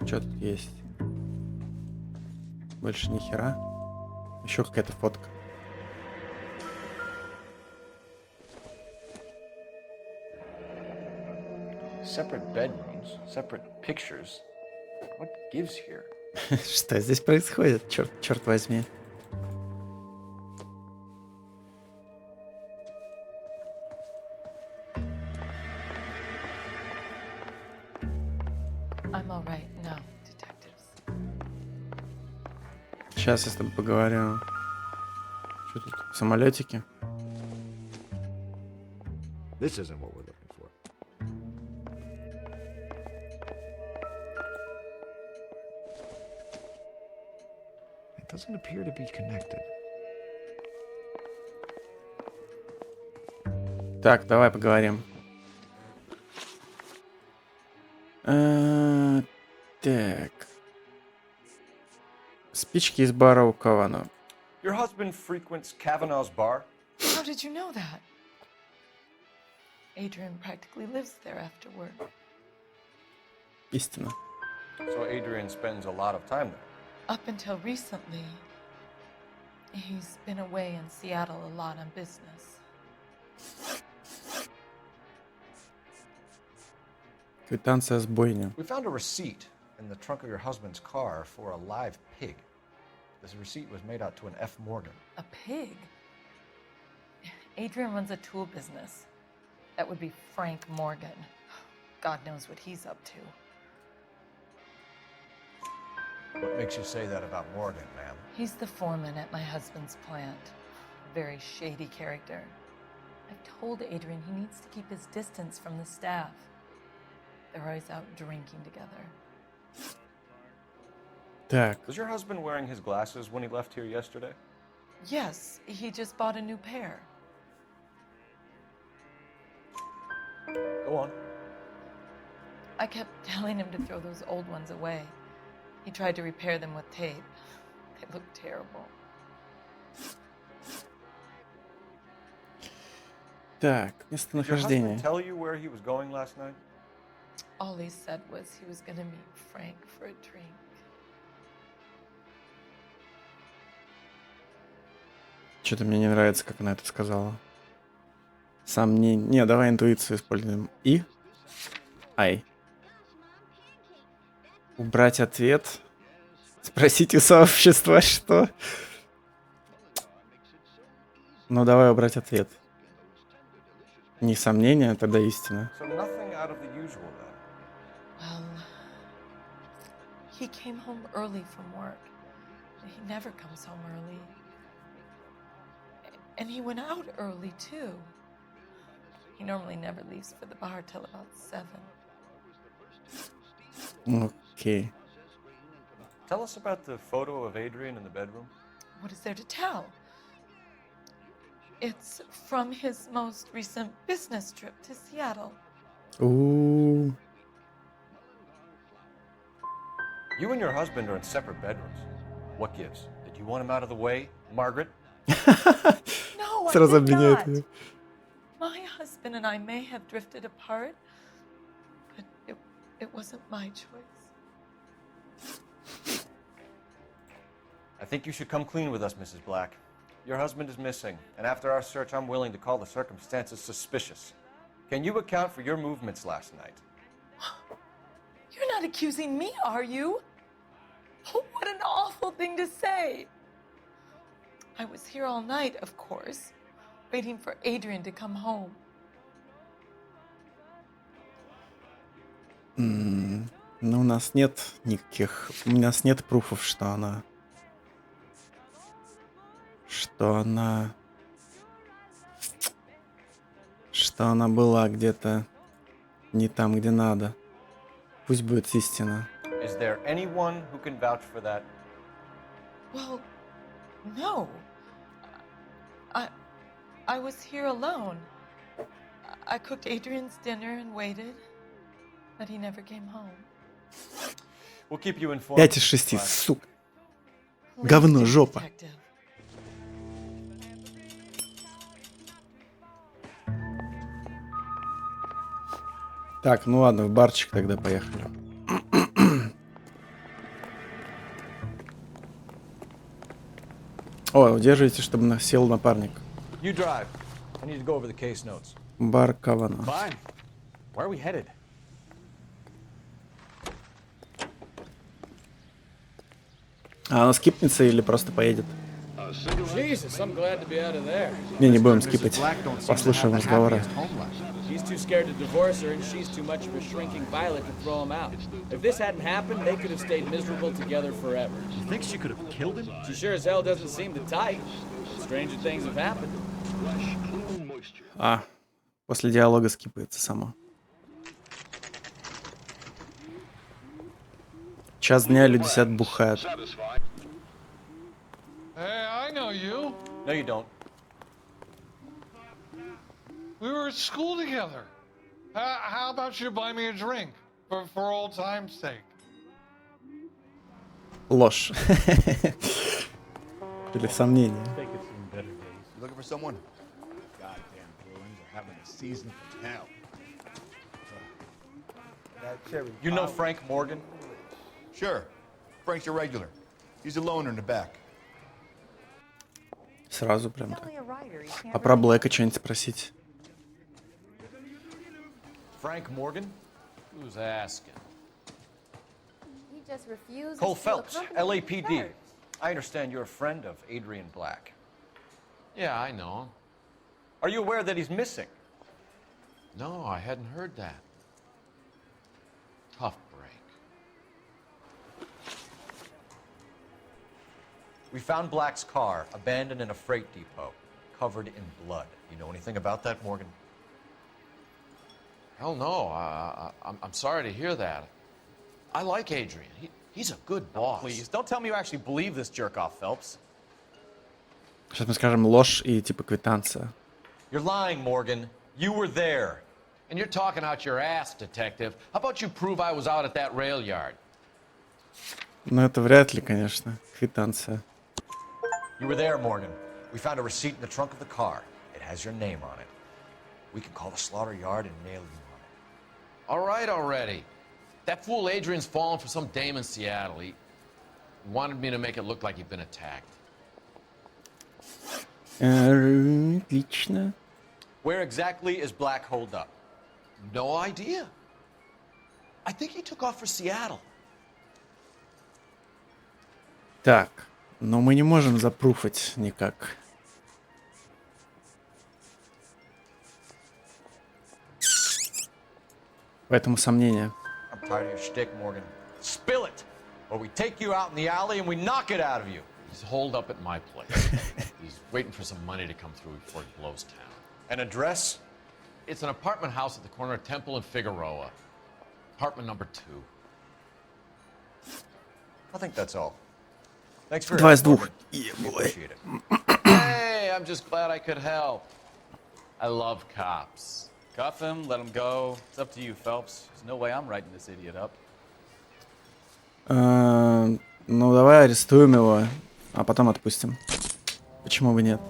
S1: Чё тут есть? Больше ни хера. Еще какая-то фотка.
S7: Separate bedrooms, separate pictures. What gives here?
S1: Что здесь происходит? Черт возьми.
S9: I'm all right now, detectives.
S1: Сейчас я с тобой поговорю. Что тут? Самолетики.
S5: This isn't what we're looking for. It doesn't appear to be connected.
S1: Так, давай поговорим. Так. Спички из бара у Кавана.
S21: Your husband frequents Kavanaugh's bar?
S9: How did you know that? Adrian practically lives there after work.
S1: Истина.
S21: So Adrian spends a lot of time there.
S9: Up until recently, he's been away in Seattle a lot on business.
S1: Квитанция с бойни.
S21: We found a receipt in the trunk of your husband's car for a live pig. This receipt was made out to an F. Morgan.
S9: A pig? Adrian runs a tool business. That would be Frank Morgan. God knows what he's up to.
S21: What makes you say that about Morgan, ma'am?
S9: He's the foreman at my husband's plant. Very shady character. I've told Adrian he needs to keep his distance from the staff. They're always out drinking together.
S1: Так.
S21: Was your husband wearing his glasses when he left here yesterday?
S9: Yes, he just bought a new pair.
S21: Go on.
S9: I kept telling him to throw those old ones away. He tried to repair them with tape. They look terrible.
S1: Так,
S21: Did your
S1: местонахождение.
S21: husband tell you where he was going last night?
S9: All he said was he was going to meet Frank for a drink.
S1: Что-то мне не нравится, как она это сказала. Не, давай интуицию используем. И? Ай. Убрать ответ. Спросить у сообщества, что? Ну, давай убрать ответ. Не сомнение, тогда истина.
S21: So nothing out of the usual then.
S9: Well, he came home early from work. He never comes home early. And he went out early, too. He normally never leaves for the bar till about 7.
S1: Окей.
S21: Tell us about the photo of Adrian in the bedroom.
S9: What is there to tell? It's from his most recent business trip to Seattle.
S1: Ooh.
S21: You and your husband are in separate bedrooms. What gives? Did you want him out of the way, Margaret?
S9: No, I
S1: Сразу
S9: did
S1: обвиняет
S9: not.
S1: её.
S9: My husband and I may have drifted apart, but it wasn't my choice.
S21: I think you should come clean with us, Mrs. Black. Your husband is missing, and after our search, I'm willing to call the circumstances suspicious. Can you account for your movements last night?
S9: You're not accusing me, are you? Oh, what an awful thing to say. I was here all night, of course, waiting for Adrian to come home.
S1: Ну, у нас нет никаких... У нас нет пруфов, что она... Что она была где-то не там, где надо. Пусть будет истина.
S21: Is there anyone who can vouch for that?
S9: Well, no. I was here alone. I cooked Adrian's dinner and waited, but he never came home.
S21: We'll keep you informed.
S1: 5 из 6, сука. Говно, жопа. Так, ну ладно, в барчик тогда поехали. О, удерживайте, чтобы сел напарник.
S21: You drive. I need to go over the case notes.
S1: Бар Кавана.
S21: Fine. Where are we headed?
S1: А она скипнется или просто поедет?
S14: Jesus, I'm glad to be out of there.
S1: Не будем скипать. Послушаем разговоры.
S3: He's too scared to divorce her, and she's too much of a shrinking violet to throw him out. If this hadn't happened, they could have stayed miserable together forever.
S5: You think she could have killed him?
S3: She sure as hell doesn't seem to type. Stranger things have happened.
S1: А, после диалога скипается само. Час дня люди сидят бухают.
S7: Hey, I know you.
S21: No, you don't.
S7: We were at school together. How about you buy me a drink for old time's sake?
S1: Ложь. Или сомнение.
S5: You looking for someone? Goddamn Bruins are having a season from hell.
S21: You know Frank Morgan?
S5: Sure. Frank's your regular. He's a loner in the back.
S1: Сразу прям так. А про Блэка что-нибудь спросить?
S21: Frank Morgan?
S7: Who's asking?
S20: He just refused.
S21: Cole Phelps, LAPD. I understand you're a friend of Adrian Black.
S7: Yeah, I know him.
S21: Are you aware that he's missing?
S7: No, I hadn't heard that. Tough break.
S21: We found Black's car abandoned in a freight depot, covered in blood. You know anything about that, Morgan?
S7: Hell no. I'm sorry to hear that. I like Adrian. He's a good boss.
S21: Please, don't tell me you actually believe this jerk-off, Phelps.
S1: Сейчас мы скажем ложь и типа квитанция.
S21: You're lying, Morgan. You were there.
S7: And you're talking out your ass, detective. How about you prove I was out at that rail yard?
S1: Ну это вряд ли, конечно. Квитанция.
S21: You were there, Morgan. We found a receipt in the trunk of the car. It has your name on it. We can call the slaughter yard and nail you on it.
S7: All right already. That fool Adrian's fallen for some dame in Seattle. He wanted me to make it look like he'd been attacked.
S1: Отлично.
S21: Where exactly is Black holed up?
S7: No idea. I think he took off for Seattle.
S1: Так, но мы не можем запруфать никак. Поэтому сомнения.
S21: I'm tired of your shtick, Morgan. Spill it, or we take you out in the alley and we knock it out of you.
S7: He's holed up at my place. He's waiting for some money to come through before he blows town.
S21: An address?
S7: It's an apartment house at the corner of Temple and Figueroa. Apartment number 2.
S21: I think that's all. Thanks for
S1: Два из
S21: your
S1: двух.
S21: appreciate it.
S7: Hey, I'm just glad I could help. I love cops.
S16: Cuff him, let him go. It's up to you, Phelps. There's no way I'm writing this idiot up.
S1: Ну давай арестуем его, а потом отпустим. Почему бы нет?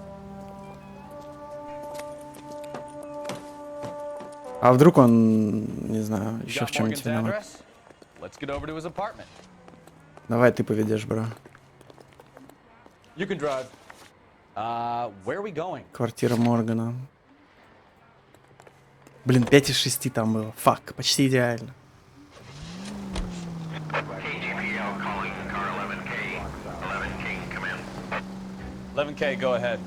S1: А вдруг он, не знаю, еще в чем-нибудь виноват?
S16: Let's get over to his apartment.
S1: Давай ты поведешь, бро.
S16: You can drive. Where are we going?
S1: Квартира Моргана. Блин, 5 из 6 там было. Фак, почти идеально.
S18: KGPL calling car 11K. 11K, come in.
S16: 11K, go ahead.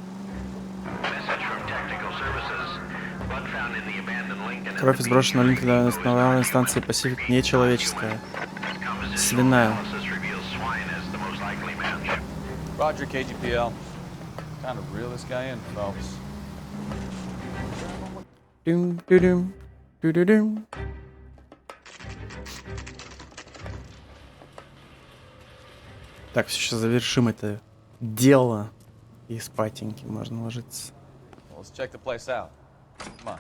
S18: Message from technical services. Blood found in the abandoned Lincoln.
S1: Кровь из брошенного Линкольна на станции Пасифик нечеловеческая. Свиная.
S16: Roger, KGPL. Kind of reel this guy in, Phelps.
S1: Дум-дум, ду-ду-дум. Так, сейчас завершим это дело. И спатеньки можно ложиться.
S16: Well, let's check the place out. Come on.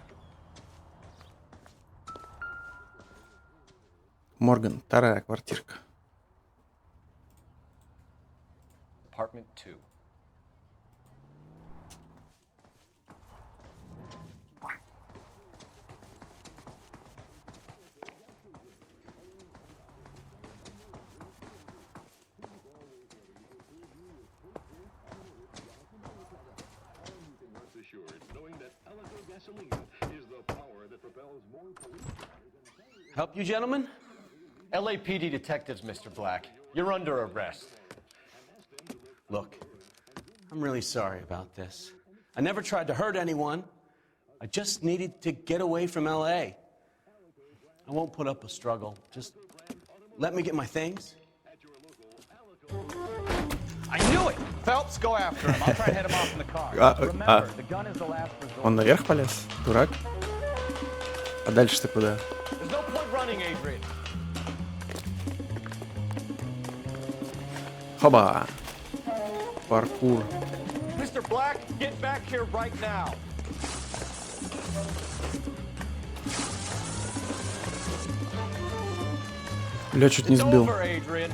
S1: Морган, вторая квартирка.
S21: Apartment 2.
S16: Help you, gentlemen?
S21: LAPD detectives, Mr. Black. You're under arrest.
S19: Look, I'm really sorry about this. I never tried to hurt anyone.
S14: I just needed to get away from LA. I won't put up a struggle. Just let me get my things.
S7: I knew it! Phelps, go after him. I'll try to head him off in the car. Remember, the gun is the last resort.
S1: Он наверх полез? Дурак. А дальше-то куда?
S7: There's no point running, Adrian.
S1: Хоба! Паркур.
S12: Mr. Black, get back here right now.
S1: Бля, чуть не
S7: It's
S1: сбил.
S7: over, Adrian.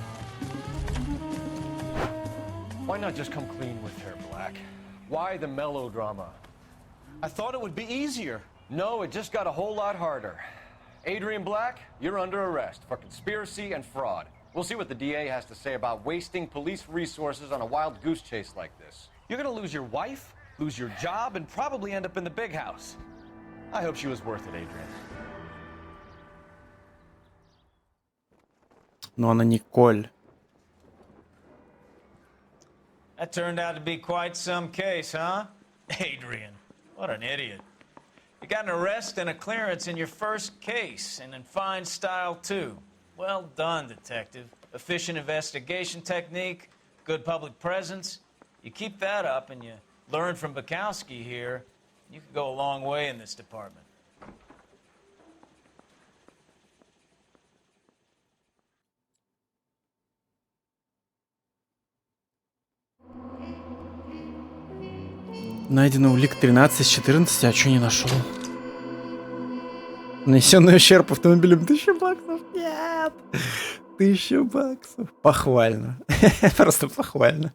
S7: Why not just come clean with her, Black? Why the melodrama? I thought it would be easier. No, it just got a whole lot harder. Adrian Black, you're under arrest for conspiracy and fraud. We'll see what the DA has to say about wasting police resources on a wild goose chase like this. You're gonna lose your wife, lose your job, and probably end up in the big house. I hope she was worth it, Adrian.
S1: Но она Николь.
S6: That turned out to be quite some case, huh? Adrian, what an idiot. You got an arrest and a clearance in your first case, and in fine style, too. Well done, detective. Efficient investigation technique, good public presence. You keep that up and you learn from Bukowski here, you could go a long way in this department.
S1: Найдено улик 13 из 14, а чё не нашел? Нанесенный ущерб автомобилем 1000 баксов. Нет! 1000 баксов. Похвально. Просто похвально.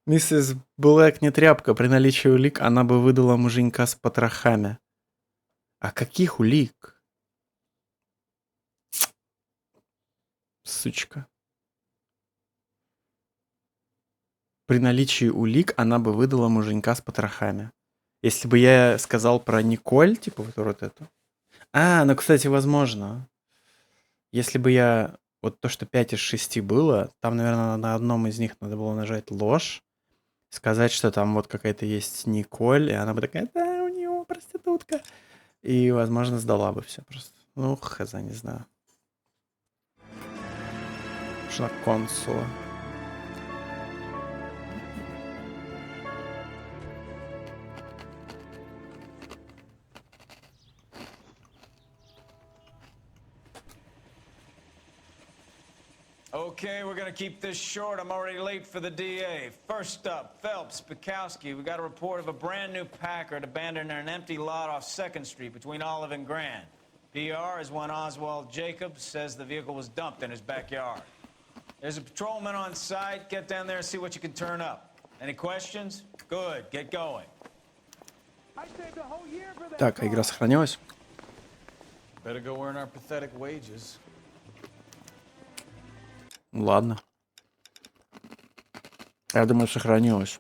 S1: Миссис Блэк не тряпка. При наличии улик она бы выдала муженька с потрохами. А каких улик? Сучка. При наличии улик она бы выдала муженька с потрохами. Если бы я сказал про Николь, типа вот эту. А, ну, кстати, возможно. Если бы я... Вот то, что 5 из 6 было, там, наверное, на одном из них надо было нажать ложь, сказать, что там вот какая-то есть Николь, и она бы такая, да, у него проститутка. И, возможно, сдала бы все просто. Ну, хз, не знаю. Что на консула.
S6: Okay, we're gonna keep this short. I'm already late for the DA. First up, Phelps, Bukowski. We got a report of a brand new Packard abandoned in an empty lot off 2nd Street between Olive and Grand. PR is one Oswald Jacobs says the vehicle was dumped in his backyard. There's a patrolman on site. Get down there and see what you can turn up. Any questions? Good, get going.
S1: Так, а игра сохранилась?
S6: Better go earn our pathetic wages.
S1: Ладно. Я думаю, сохранилось.